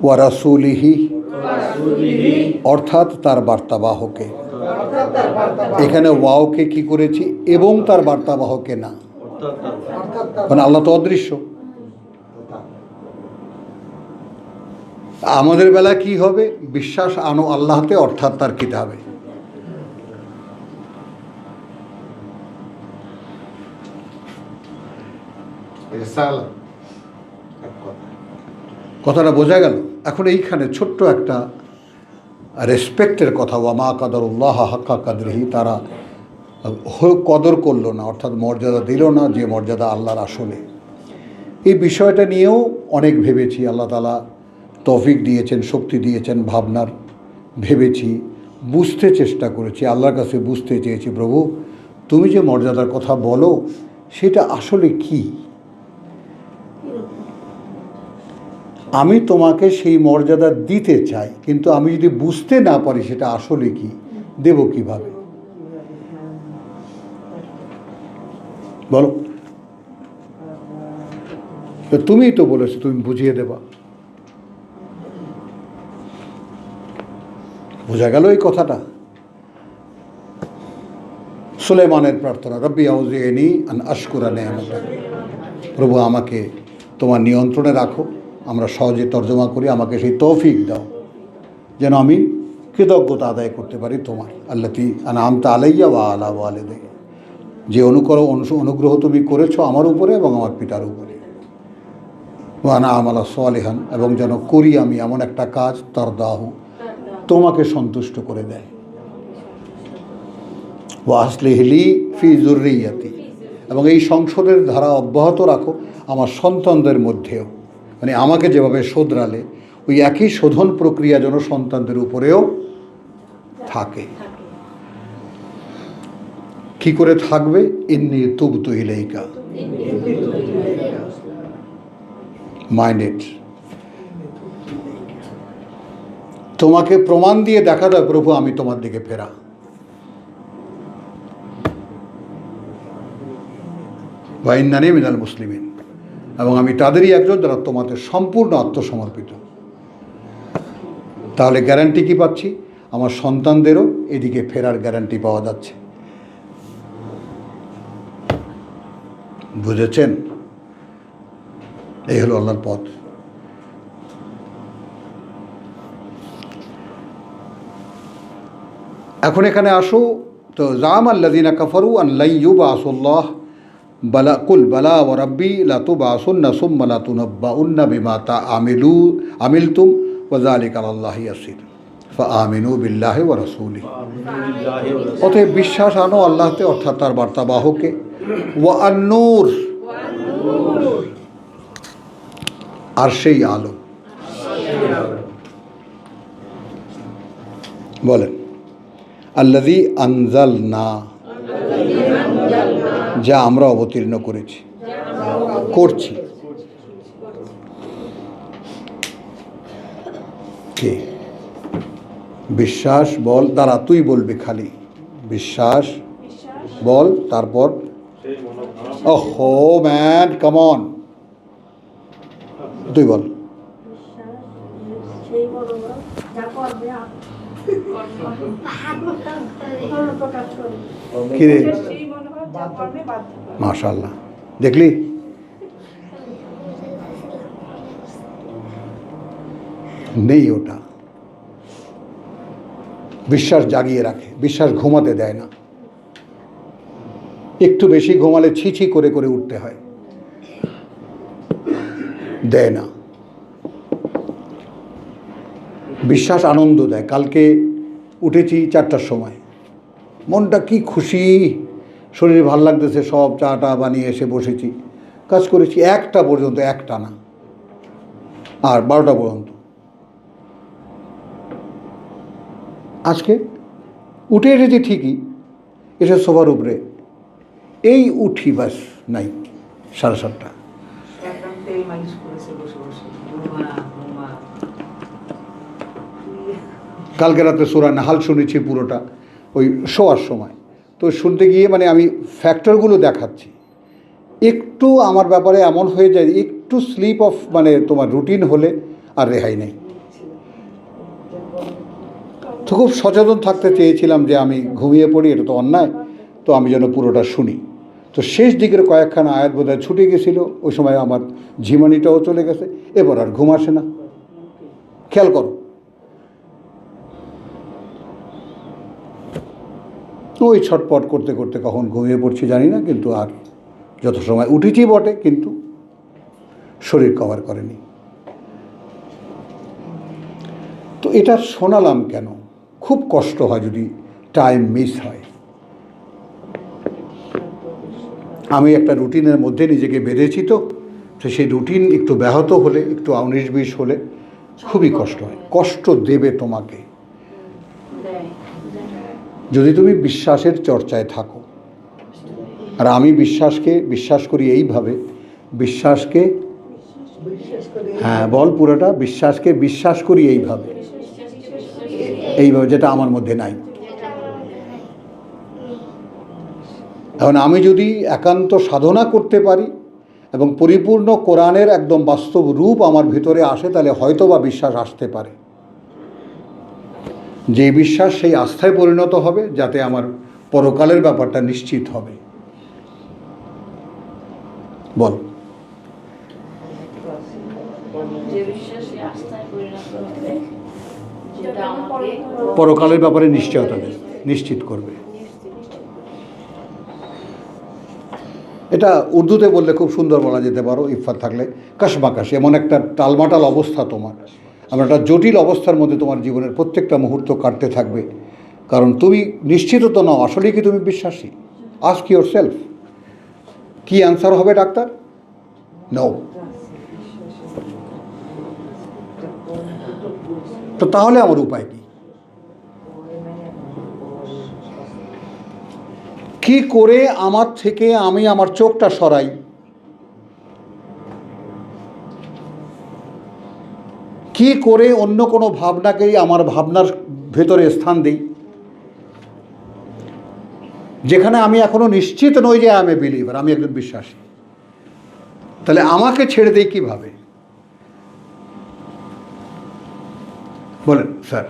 ওয়া রাসূলিহি, অর্থাৎ তার বার্তাবাহকে। এখানে ওয়াওকে কি করেছি? এবং তার বার্তাবাহকে না, মানে আল্লাহ তো অদৃশ্য। আমাদের বেলা কি হবে? বিশ্বাস আনো আল্লাহতে, অর্থাৎ তার কিতাবে। কথাটা বোঝা গেল? এখন এইখানে ছোট্ট একটা রেসপেক্টের কথা, ওয়া মা কাদারুল্লাহ হাক্কা কাদরিহি, তারা কদর করলো না, অর্থাৎ মর্যাদা দিল না যে মর্যাদা আল্লাহর আসলে। এই বিষয়টা নিয়েও অনেক ভেবেছি, আল্লাহ তাআলা তৌফিক দিয়েছেন, শক্তি দিয়েছেন ভাবনার, ভেবেছি, বুঝতে চেষ্টা করেছি, আল্লাহর কাছে বুঝতে চেয়েছি, প্রভু তুমি যে মর্যাদার কথা বলো সেটা আসলে কি? আমি তোমাকে সেই মর্যাদা দিতে চাই, কিন্তু আমি যদি বুঝতে না পারি সেটা আসলে কি, দেব কিভাবে? বলো, তুমিই তো বলেছো তুমি বুঝিয়ে দেবা। বোঝা গেল এই কথাটা? সুলাইমানের প্রার্থনা, রব্বি আউজিনি আন আশকুরা নি'মাতাক, প্রভু আমাকে তোমার নিয়ন্ত্রণে রাখো, আমরা সহজে তর্জমা করি, আমাকে সেই তৌফিক দাও যেন আমি কৃতজ্ঞতা আদায় করতে পারি তোমার, আল্লাতী আনআমতা আলাইয়া ওয়া আলা ওয়ালিদাইয়া, যে অনুগ্রহ তুমি করেছো আমার উপরে এবং আমার পিতার উপরে, ওয়া আনা আমালা সালিহান, এবং যেন করি আমি এমন একটা কাজ তারদাহু, তোমাকে সন্তুষ্ট করে দেয়, ওয়া আসলিহ লি ফি যুররিয়াতি, এবং এই সংসদের ধারা অব্যাহত রাখো আমার সন্তানদের মধ্যেও, মানে আমাকে যেভাবে শোধরালে ওই একই শোধন প্রক্রিয়া যেন সন্তানদের উপরেও থাকে। কি করে থাকবে? ইন্নী তুবতু ইলাইকা, মাইন্ডেড, তোমাকে প্রমাণ দিয়ে দেখা দাও প্রভু আমি তোমার দিকে ফেরা। ওয়া ইন্নানী মিনাল মুসলিমিন, এবং আমি তাদেরই একজন যারা তোমাদের সম্পূর্ণ আত্মসমর্পিত। তাহলে গ্যারান্টি কি পাচ্ছি? আমার সন্তানদেরও এদিকে ফেরার গ্যারান্টি পাওয়া যাচ্ছে। বুঝেছেন? এই হলো আল্লাহর পথ। এখন এখানে আসো তো, জামাল্লাযীনা কাফারু আন লা ইউবাসুল্লাহ বালা কুল বালা ওয়া রাব্বি লাতুবাসুন্না সুম্মা লাতুনাব্বাউন্না বিমা আমিলতুম ওয়া যালিকা আলাল্লাহি ইয়াসির ফাআমিনু বিল্লাহি ওয়া রাসূলিহি। অতএব বিশ্বাস আনো আল্লাহতে, অর্থাৎ তার বার্তাবাহকে, ওয়া আন-নূর, আর সেই আলো। বলেন আল্লাযী আনজালনা, যা আমরা অবতীর্ণ করেছি, করছি। কে? বিশ্বাস বল, দাঁড়া তুই বলবি, খালি বিশ্বাস বল, তারপর ওহো ম্যান কাম অন, তুই বল। কিরে মাশাআল্লাহ, দেখলি? নেই ওটা। বিশ্বাস জাগিয়ে রাখে, বিশ্বাস ঘুমাতে দেয় না। একটু বেশি ঘুমালে ছিছি করে করে উঠতে হয়, দেয় না। বিশ্বাস আনন্দ দেয়। কালকে উঠেছি 4টার সময়, মনটা কি খুশি, শরীর ভাল লাগতেছে, সব চাটা বানিয়ে এসে বসেছি, কাজ করেছি 1টা পর্যন্ত, একটা না, আর 12টা পর্যন্ত। আজকে উঠে এসেছি ঠিকই, এসে সোফার উপরে এই উঠি, বাস নাই 7:30। একদম তেল মালিশ করেছে বসে বসে, ঘুমা ঘুমা। কালকে রাতে সূরা নাহাল শুনেছি পুরোটা, ওই শোয়ার সময়। তো শুনতে গিয়ে মানে আমি ফ্যাক্টরগুলো দেখাচ্ছি, একটু আমার ব্যাপারে এমন হয়ে যায়, একটু স্লিপ অফ মানে তোমার রুটিন হলে আর রেহাই নেই। তো খুব সচেতন থাকতে চেয়েছিলাম যে আমি ঘুমিয়ে পড়ি, এটা তো অন্যায়, তো আমি যেন পুরোটা শুনি। তো শেষ দিকের কয়েকখানা আয়াত বোধহয় ছুটে গেছিলো, ওই সময় আমার ঝিমানিটাও চলে গেছে, এবার আর ঘুম আসে না। খেয়াল করো, ওই ছটপট করতে করতে কখন ঘুমিয়ে পড়ছি জানি না, কিন্তু আর যত সময় উঠেছি বটে, কিন্তু শরীর কভার করেনি। তো এটা শোনালাম কেন? খুব কষ্ট হয় যদি টাইম মিস হয়। আমি একটা রুটিনের মধ্যে নিজেকে বেঁধেছি, তো সেই রুটিন একটু ব্যাহত হলে, একটু 19-20 হলে খুবই কষ্ট হয়, কষ্ট দেবে তোমাকে। যদি তুমি বিশ্বাসের চর্চায় থাকো, আর আমি বিশ্বাস করি এইভাবে, বিশ্বাসকে, হ্যাঁ বল পুরোটা, বিশ্বাস করি এইভাবে, যেটা আমার মধ্যে নাই। এখন আমি যদি একান্ত সাধনা করতে পারি এবং পরিপূর্ণ কোরআনের একদম বাস্তব রূপ আমার ভিতরে আসে, তাহলে হয়তো বা বিশ্বাস আসতে পারে। যে বিশ্বাস সেই আস্থায় পরিণত হবে, যাতে আমার পরকালের ব্যাপারটা নিশ্চিত হবে। বল। যে বিশ্বাসে আস্থায় পরিণত হবে, যেটা আমাকে পরকালের ব্যাপারে নিশ্চয়তা দেবে, নিশ্চিত করবে। এটা উর্দুতে বললে খুব সুন্দর বলা যেতে পারো, ইফাত থাকলে কাশমাকাশ, এমন একটা টালমাটাল অবস্থা তোমার, এমন একটা জটিল অবস্থার মধ্যে তোমার জীবনের প্রত্যেকটা মুহূর্ত কাটতে থাকবে, কারণ তুমি নিশ্চিত তো নাও আসলেই কি তুমি বিশ্বাসী। আস্ক ইউর সেলফ, কি অ্যান্সার হবে ডাক্তার? নো। তো তাহলে আমার উপায় কি? কি করে আমার থেকে আমি আমার চোখটা সরাই? কি করে অন্য কোনো ভাবনাকেই আমার ভাবনার ভেতরে স্থান দিই, যেখানে আমি এখনো নিশ্চিত নই যে আমি বিলিভার, আমি একজন বিশ্বাসী। তাহলে আমাকে ছেড়ে দিই কিভাবে? বলেন স্যার।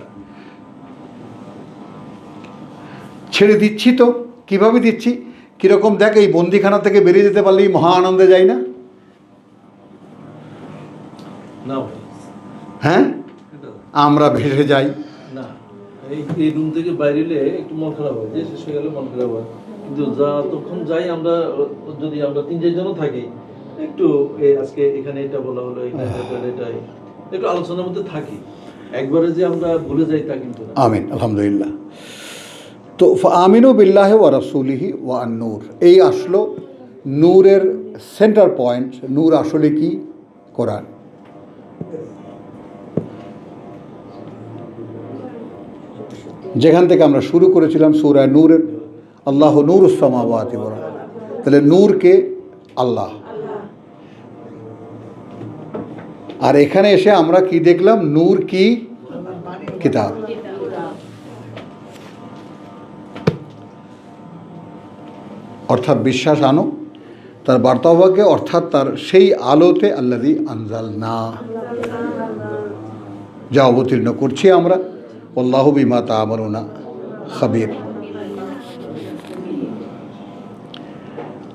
ছেড়ে দিচ্ছি তো, কিভাবে দিচ্ছি? কিরকম? দেখ, এই বন্দিখানা থেকে বেরিয়ে যেতে পারলেই মহা আনন্দে যাই না? হ্যাঁ, আমরা ভেসে যাই। না, এই রুম থেকে বাইরে এলে একটু মন খারাপ হয়, যে শেষ হয়ে গেলে মন খারাপ হয়, কিন্তু যতক্ষণ যাই আমরা, যদি আমরা 3-4 জনও থাকি, একটু আজকে এখানে এটা বলা হলো, এটাই একটু আলোচনার মধ্যে থাকি, একবারে যে আমরা ভুলে যাই তা কিন্তু না। আমিন, আলহামদুলিল্লাহ। তো আমিনু বিল্লাহি ওয়া রাসূলিহি ওয়া আন-নূর, এই আসলো নূরের সেন্টার পয়েন্ট। নূর আসলে কি? কোরআন। যেখান থেকে আমরা শুরু করেছিলাম সূরা নূরের, আল্লাহু নূরুস সামাওয়াতি ওয়াল আরদ, তাহলে নূরকে আল্লাহ। আর এখানে এসে আমরা কি দেখলাম? নূর কি? কিতাব। অর্থাৎ বিশ্বাস আনো তার বার্তাবাহকে, অর্থাৎ তার সেই আলোতে, আল্লাযী আনজালনা, যা অবতীর্ণ করছি আমরা, আল্লাহু বিমা তা'মালুনা খাবীর।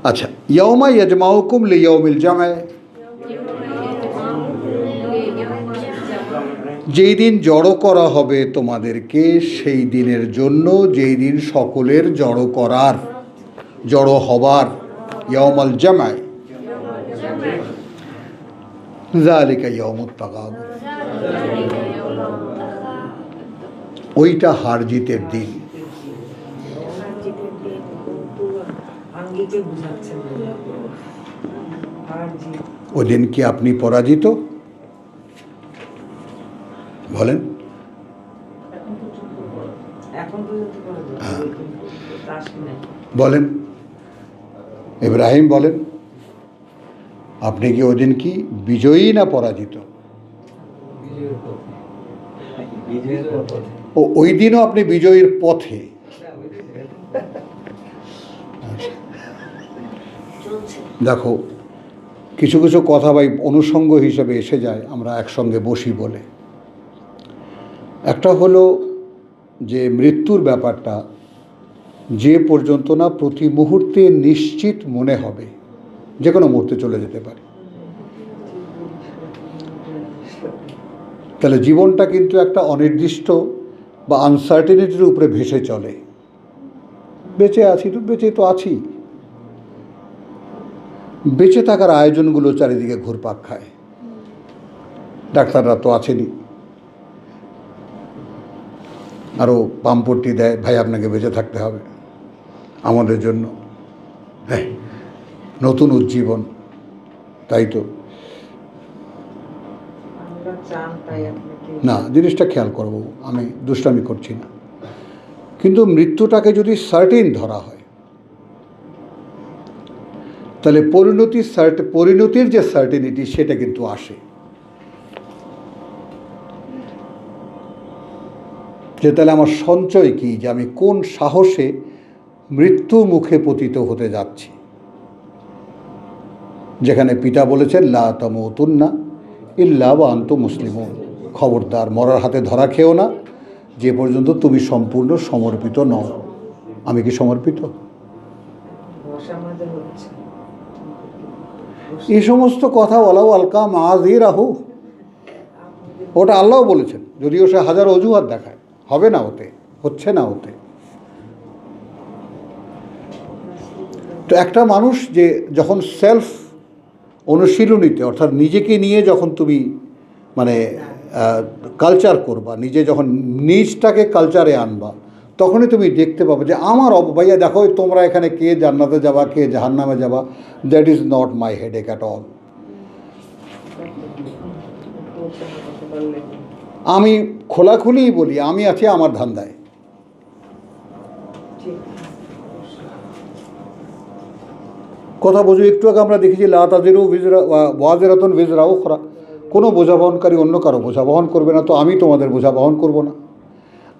আচ্ছা, ইয়াউমা ইয়াজমাউকুম লিয়াউমিল জামআ, যেই দিন জড়ো করা হবে তোমাদেরকে সেই দিনের জন্য, যেই দিন সকলের জড়ো হবার, ইয়াউমাল জামআ, যালিকা ইয়াউমুত তাগাবুন, ওইটা হার জিতের দিন। ওই দিন কি আপনি পরাজিত? বলেন। বলেন, ইব্রাহিম বলেন, আপনি কি ওই দিন কি বিজয়ী না পরাজিত? ওই দিনও আপনি বিজয়ীর পথে। দেখো, কিছু কিছু কথা ভাই অনুষঙ্গ হিসেবে এসে যায়, আমরা একসঙ্গে বসি বলে। একটা হলো যে মৃত্যুর ব্যাপারটা যে পর্যন্ত না প্রতি মুহূর্তে নিশ্চিত মনে হবে, যে কোনো মুহূর্তে চলে যেতে পারে, তাহলে জীবনটা কিন্তু একটা অনির্দিষ্ট বা আনসার্টেনিটির উপরে ভেসে চলে। বেঁচে আছি তো, বেঁচে তো আছি, বেঁচে থাকার আয়োজনগুলো চারিদিকে ঘুরপাক খায়। ডাক্তাররা তো আছেনই, আরও পাম্পটি দেয়, ভাই আপনাকে বেঁচে থাকতে হবে আমাদের জন্য। হ্যাঁ, নতুন উজ্জীবন, তাই তো? আমরা চান তাই আপনাকে না, জিনিসটা খেয়াল করবো, আমি দুষ্টামি করছি না, কিন্তু মৃত্যুটাকে যদি সার্টেন ধরা হয় তাহলে পরিণতির যে সার্টেনিটি সেটা কিন্তু আসে, যে তাহলে আমার সঞ্চয় কি, যে আমি কোন সাহসে মৃত্যু মুখে পতিত হতে যাচ্ছি। যেখানে পিতা বলেছেন লা তামুতুন্না ইল্লা ওয়া আনতুম মুসলিমুন, খবরদার মরার হাতে ধরা খেও না যে পর্যন্ত তুমি সম্পূর্ণ সমর্পিত নও। আমি কি সমর্পিত? বসা আমাদের হচ্ছে এই সমস্ত কথা ওয়ালাউ আলকা মাযিরাহু, ওটা আল্লাহ বলেছেন, যদিও সে হাজার অজুহাত দেখায়, হবে না ওতে, হচ্ছে না ওতে। তো একটা মানুষ যে যখন সেলফ অনুশীলনীতে, অর্থাৎ নিজেকে নিয়ে যখন তুমি মানে কালচার করবা, নিজে যখন নিজটাকে কালচারে আনবা, তখনই তুমি দেখতে পাবে যে আমার ভাইয়া দেখো তোমরা এখানে কে জান্নাতে যাবা কে জাহান্নামে যাবা, that is not my headache at all. আমি খোলাখুলিই বলি, আমি আছি আমার ধান্দায়। ঠিক কথা বুঝো, একটু আগে আমরা দেখেছি লা তাজিরু ওয়াজিরাতুন বিজরা উখরা, কোনো বোঝা বহনকারী অন্য কারো বোঝা বহন করবে না, তো আমি তোমাদের বোঝা বহন করব না,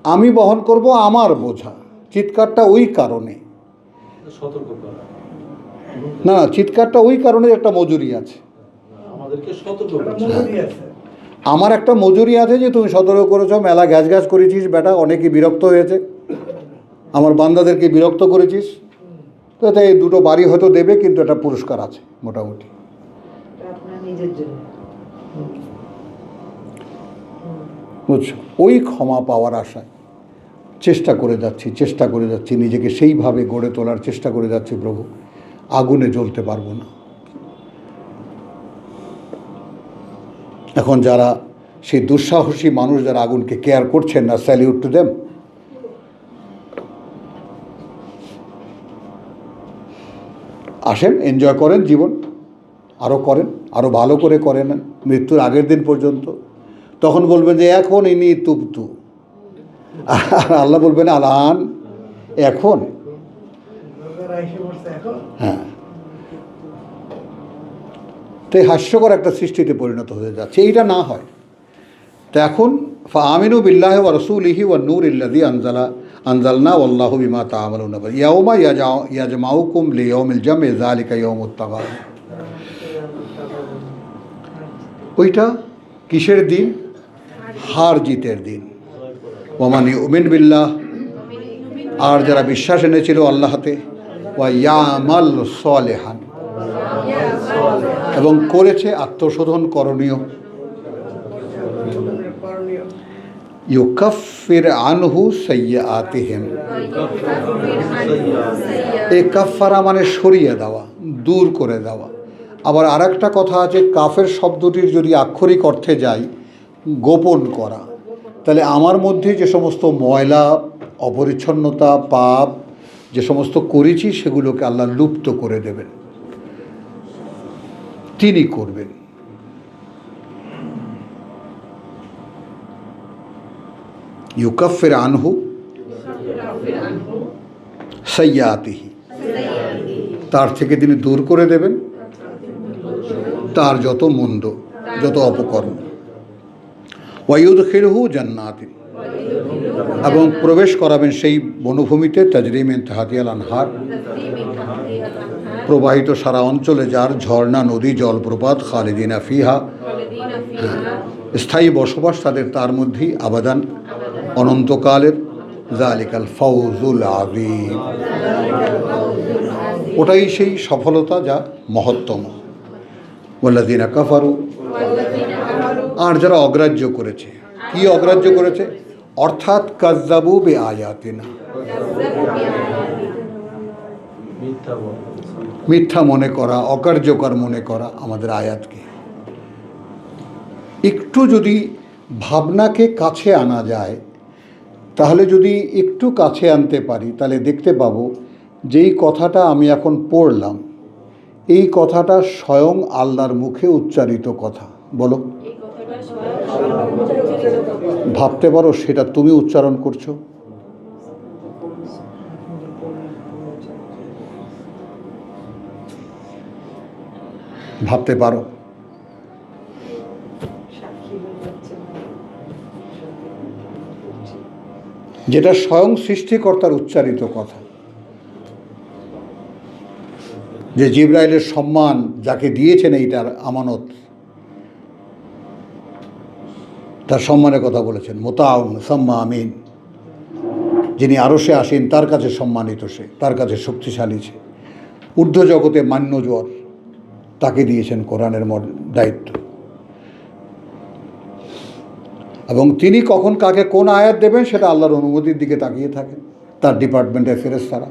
আমি বহন করব আমার বোঝা। চিৎকারটা ওই কারণে, সতর্ক করা, না না, চিৎকারটা ওই কারণে একটা মজুরি আছে, আমাদেরকে সতর্ক করা। আমার একটা মজুরি আছে যে তুমি সতর্ক করেছো, মেলা গ্যাস গ্যাস করেছিস বেটা, অনেকে বিরক্ত হয়েছে, আমার বান্দাদেরকে বিরক্ত করেছিস, তো তাই দুটো বাড়ি হয়তো দেবে, কিন্তু একটা পুরস্কার আছে মোটামুটি। এটা আপনার নিজের জন্য। বুঝছো? ওই ক্ষমা পাওয়ার আশায় চেষ্টা করে যাচ্ছি, নিজেকে সেইভাবে গড়ে তোলার চেষ্টা করে যাচ্ছি। প্রভু, আগুনে জ্বলতে পারবো না। এখন যারা সেই দুঃসাহসী মানুষ যারা আগুনকে কেয়ার করছেন না, স্যালিউট টু দেম। আসেন, এনজয় করেন জীবন, আরও করেন, আরও ভালো করে করেন মৃত্যুর আগের দিন পর্যন্ত। তখন বলবেন যে এখন ইনি তুবতু, আর আল্লাহ বলবেন আলান, এখন। হ্যাঁ, তো এই হাস্যকর একটা সৃষ্টিতে পরিণত হয়ে যাচ্ছে। এইটা না হয় তো এখন ফাআমিনু বিল্লাহি ওয়া রাসূলিহি ওয়ান নূরিল্লাযী আনজালনা ওয়াল্লাহু বিমা তা'মালুনা বাসীর। ইয়াউমা ইয়াজমাউকুম লিয়াউমিল জাম'i যালিকা ইয়াউমুত তাগাবুন। ওইটা কিসের দিন? হার জিতের দিন। ওয়া মান ইউমিন বিল্লাহ, আর যারা বিশ্বাস এনেছিল আল্লাহতে, ওয়া ইয়ামাল সালিহান, এবং করেছে আত্মশোধন করণীয়, ইউকাফির আনহু সাইয়্যাতিহিম। এই কাফারা মানে সরিয়ে দেওয়া, দূর করে দেওয়া। আবার আরেকটা কথা আছে, কাফের শব্দটির যদি আক্ষরিক অর্থে যাই, গোপন করা, তাহলে আমার মধ্যে যে সমস্ত ময়লা, অপরিচ্ছন্নতা, পাপ যে সমস্ত করেছি সেগুলোকে আল্লাহ লুপ্ত করে দেবেন, তিনি করবেন। ইউকাফির আনহু সাইয়্যাতিহি, তার থেকে তিনি দূর করে দেবেন তার যত মন্দ, যত অপকর্ম। ওয়ায়ুদখিলহু জান্নাতিন, এবং প্রবেশ করাবেন সেই বনভূমিতে তাজরি মিন তাহতিহাল আনহার, প্রবাহিত সারা অঞ্চলে যার ঝর্ণা, নদী, জলপ্রপাত, খালিদিনা ফিহা, স্থায়ী বসবাস তাদের তার মধ্যেই আবাদান, অনন্তকালের। যালিকাল ফাউজুল আযীম, ওটাই সেই সফলতা যা মহত্তম। ওয়াল্লাযীনা কাফারু, আর যারা অগ্রাহ্য করেছে, কি অগ্রাহ্য করেছে? অর্থাৎ কাযযাবু বিআয়াতিনা, মিথ্যা মনে করা, অকার্যকর মনে করা আমাদের আয়াতকে। একটু যদি ভাবনাকে কাছে আনা যায়, তাহলে যদি একটু কাছে আনতে পারি, তাহলে দেখতে পাবো যেই কথাটা আমি এখন পড়লাম, এই কথাটা স্বয়ং আল্লাহর মুখে উচ্চারিত কথা। বলো, এই কথাটা স্বয়ং ভাবতে পারো সেটা তুমি উচ্চারণ করছো? ভাবতে পারো? সাক্ষী হয়ে যাচ্ছে না। যেটা স্বয়ং সৃষ্টিকর্তার উচ্চারিত কথা, যে জিবরাইলের সম্মান যাকে দিয়েছেন এইটার আমানত, তার সম্মানের কথা বলেছেন। মোতাউন সাম্মা আমিন, যিনি আরশে আসেন তার কাছে সম্মানিত, সে তার কাছে শক্তিশালী, সে ঊর্ধ্ব জগতে মান্যজর, তাকে দিয়েছেন কোরআনের দায়িত্ব। এবং তিনি কখন কাকে কোন আয়াত দেবেন সেটা আল্লাহর অনুমতির দিকে তাকিয়ে থাকেন, তার ডিপার্টমেন্টের ফেরেশতারা।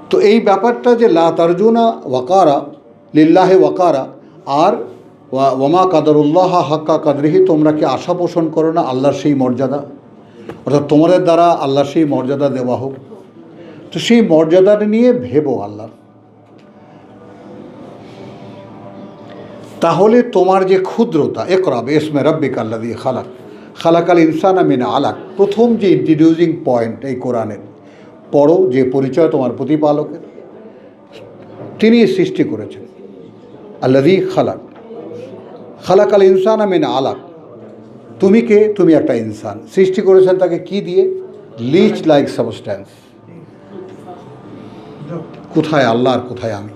তো এই ব্যাপারটা যে লা তারজুনা ওয়াকারা লিল্লাহে ওয়াকারা, আর ওয়ামা কাদরুল্লাহ হাক্কা কাদরিহি, তোমরা কি আশা পোষণ করো না আল্লাহর সেই মর্যাদা, অর্থাৎ তোমাদের দ্বারা আল্লাহর সেই মর্যাদা দেওয়া হোক। তো সেই মর্যাদাটা নিয়ে ভেবো আল্লাহ, তাহলে তোমার যে ক্ষুদ্রতা, ইকরা বিসমি রাব্বিকা আল্লাযী খালাক, খালাকাল ইনসানা মিন আলাক, প্রথম যে ইন্ট্রোডিউসিং পয়েন্ট এই কোরআনের, পড়ো যে পরিচয় তোমার প্রতিপালকের, তিনি সৃষ্টি করেছেন। আল্লাযী খালাক, খালাকাল ইনসানা মিন আলাক, তুমি কে? তুমি একটা ইনসান। সৃষ্টি করেছেন তাকে কি দিয়ে? লিচ লাইক সাবস্ট্যান্স। কোথায় আল্লাহ আর কোথায় আমি?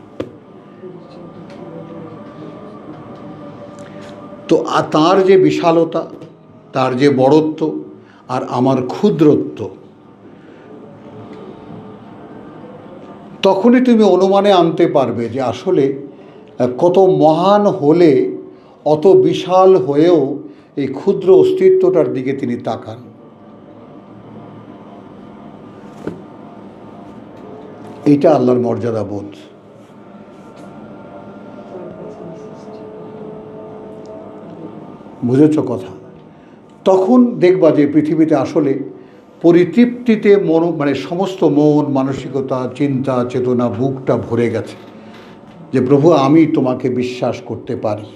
তো তার যে বিশালতা, তার যে বড়ত্ব, আর আমার ক্ষুদ্রত্ব, তখনই তুমি অনুমানে আনতে পারবে যে আসলে কত মহান হলে অত বিশাল হয়েও এই ক্ষুদ্র অস্তিত্বটার দিকে তিনি তাকান। এইটা আল্লাহর মর্যাদা বোধ। বুঝেছ কথা? তখন দেখবা যে পৃথিবীতে আসলে পরিতৃপ্তিতে মানে সমস্ত মন মানসিকতা চিন্তা চেতনা বুকটা ভরে গেছে যে প্রভু আমি তোমাকে বিশ্বাস করতে পারি,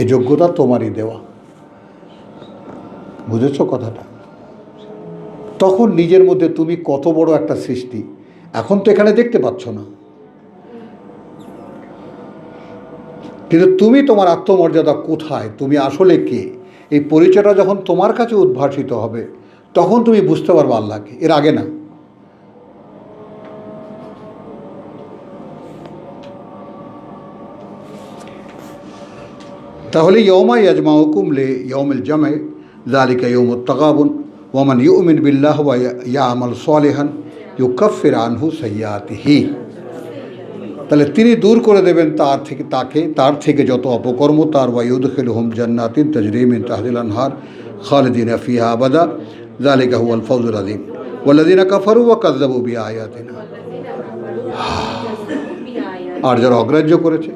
এ যোগ্যতা তোমারই দেওয়া। বুঝেছ কথাটা? তখন নিজের মধ্যে তুমি কত বড় একটা সৃষ্টি এখন তো এখানে দেখতে পাচ্ছ না, কিন্তু তুমি তোমার আত্মমর্যাদা কোথায়, তুমি আসলে কে, এই পরিচয়টা যখন তোমার কাছে উদ্ভাসিত হবে তখন তুমি বুঝতে পারবে আল্লাহকে, এর আগে না। তাহলে ইয়ৌমা ইয়াজমাউকুম লে ইয়ৌমিল জামে যালিকা ইয়ৌমুত তাগাবুন ওয়ামান ইউমিন বিল্লাহ ওয়া ইয়ামাল সালিহান ইউকাফির আনহু সাইয়্যাতিহি। তাহলে তিনি দূর করে দেবেন তার থেকে যত অপকর্ম, তার ওয়ায়ুদখিলুহুম জান্নাতিন তাজরি মিন তাহতিল আনহার খালিদিনা ফিহা আবাদা যালিকা হুয়াল ফাওজুল আযীম ওয়াল্লাযিনা কাফারু ওয়া কাযযাবু বিআয়াতিনা। আর যারা অগ্রাহ্য করেছে,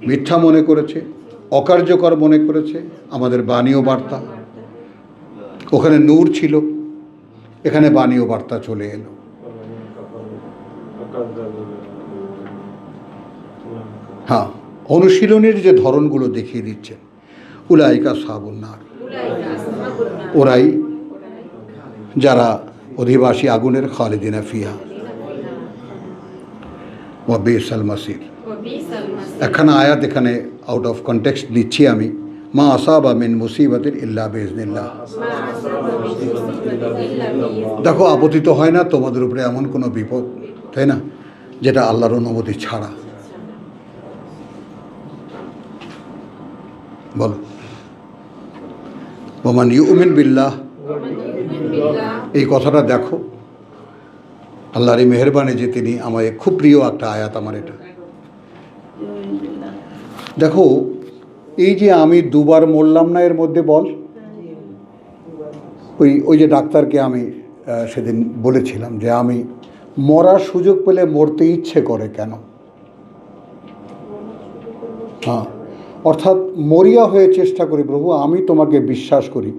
মিথ্যা মনে করেছে, অকার্যকর মনে করেছে আমাদের বাণী ও বার্তা, ওখানে নূর ছিল, এখানে বাণী ও বার্তা চলে এলো। হ্যাঁ, অনুশীলনের যে ধরনগুলো দেখিয়ে দিচ্ছেন, উলাইকা সাহাবুন নার, ওরাই যারা অধিবাসী আগুনের, খালিদিনা ফিহা ওয়া বিসাল মাসির। একখানা আয়াত এখানে আউট অফ কনটেক্সট নিচ্ছি আমি, মা আসাবা মিন মুসিবাতিন ইল্লা বিইজনিল্লাহ। দেখো, আপতিত হয় না তোমাদের উপরে এমন কোনো বিপদ, তাই না, যেটা আল্লাহর অনুমতি ছাড়া। বলো, ওমান ইউমিন বিল্লাহ, এই কথাটা দেখো আল্লাহর এই মেহেরবানি যে তিনি আমায়, খুব প্রিয় একটা আয়াত আমার এটা। দেখো, এই যে আমি দুবার মরলাম না এর মধ্যে, বল, ওই যে ডাক্তারকে আমি সেদিন বলেছিলাম যে আমি মরার সুযোগ পেলে মরতে ইচ্ছে করে কেন? হ্যাঁ, অর্থাৎ মরিয়া হয়ে চেষ্টা করি প্রভু আমি তোমাকে বিশ্বাস করি।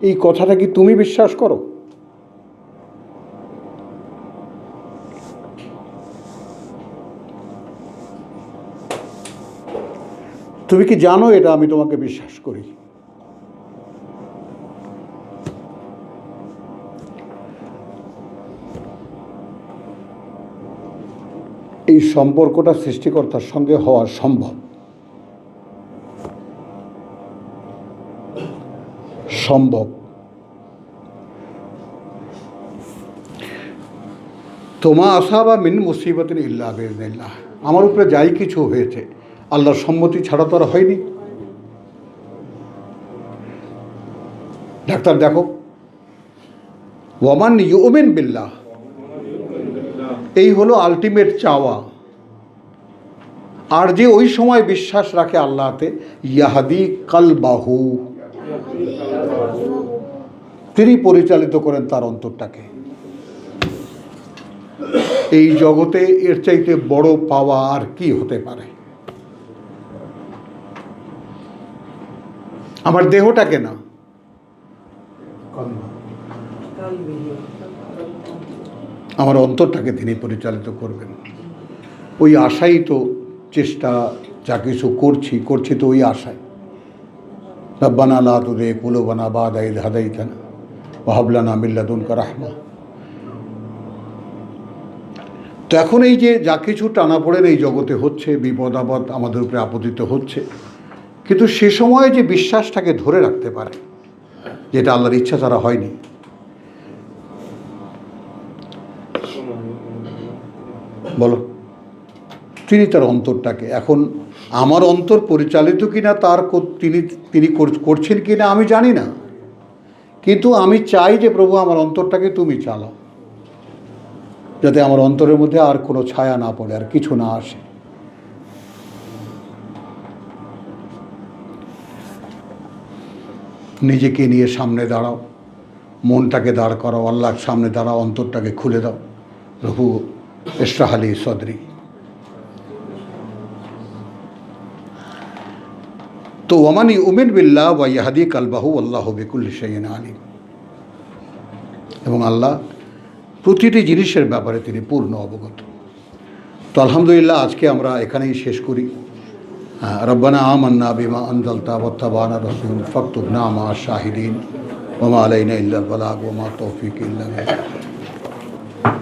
এই কথাটা কি তুমি বিশ্বাস করো? তুমি কি জানো এটা আমি তোমাকে বিশ্বাস করি? এই সম্পর্কটা সৃষ্টিকর্তার সঙ্গে হওয়া সম্ভব। সম্ভব। তোমা আসাবা মিন মুসিবতিন ইল্লা বিইজনিল্লাহ, আমার উপরে যাই কিছু হয়েছে আল্লাহর সম্মতি ছাড়া তো আর হয়নি। ডাক্তার দেখো, ওয়ামান ইউমিন বিল্লাহ, এই হলো আলটিমেট চাওয়া। আর যে ওই সময় বিশ্বাস রাখে আল্লাহতে, ইয়াহাদি কালবাহু, তিনি পরিচালিত করেন তার অন্তরটাকে। এই জগতে এর চাইতে বড় পাওয়া আর কি হতে পারে? আমার দেহটাকে না, আমার অন্তরটাকে তিনি পরিচালিত করবেন। ওই আশাই তো চেষ্টা, যা কিছু করছি তো ওই আশায়। রব্বানা লা তুযিগ কুলুবানা বা'দা ইয হাদাইতানা ওয়া হাব লানা মিন লাদুনকা রাহমা। তো এখন এই যে যা কিছু টানাপোড়েন এই জগতে হচ্ছে, বিপদ আপদ আমাদের উপরে আপতিত হচ্ছে, কিন্তু সে সময়ে যে বিশ্বাসটাকে ধরে রাখতে পারে, যেটা আল্লাহর ইচ্ছা ছাড়া হয়নি, বলো, তিনি তার অন্তরটাকে, এখন আমার অন্তর পরিচালিত কিনা তার তিনি করছেন কিনা আমি জানি না, কিন্তু আমি চাই যে প্রভু আমার অন্তরটাকে তুমি চালাও, যাতে আমার অন্তরের মধ্যে আর কোনো ছায়া না পড়ে, আর কিছু না আসে। নিজেকে নিয়ে সামনে দাঁড়াও, মনটাকে দাঁড় করাও, আল্লাহর সামনে দাঁড়াও, অন্তরটাকে খুলে দাও। প্রভু ইশরাহ লি সদরি। তো ওয়ামান ইউমিন বিল্লাহ ওয়া ইয়াহদি কালবাহু আল্লাহু বিকুল্লি শাইইন আলিম। এবং আল্লাহ প্রতিটি জিনিসের ব্যাপারে তিনি পূর্ণ অবগত। তো আলহামদুলিল্লাহ, আজকে আমরা এখানেই শেষ করি। রব্বানা আমান্না বিমা আনজালতা ওয়াত্তাবা'না রাসূল ফাকতুবনা মা শাহিদিন ওয়া মা আলাইনা ইল্লাল বালাগ ওয়া মা তাওফীক ইল্লা বিল্লাহ।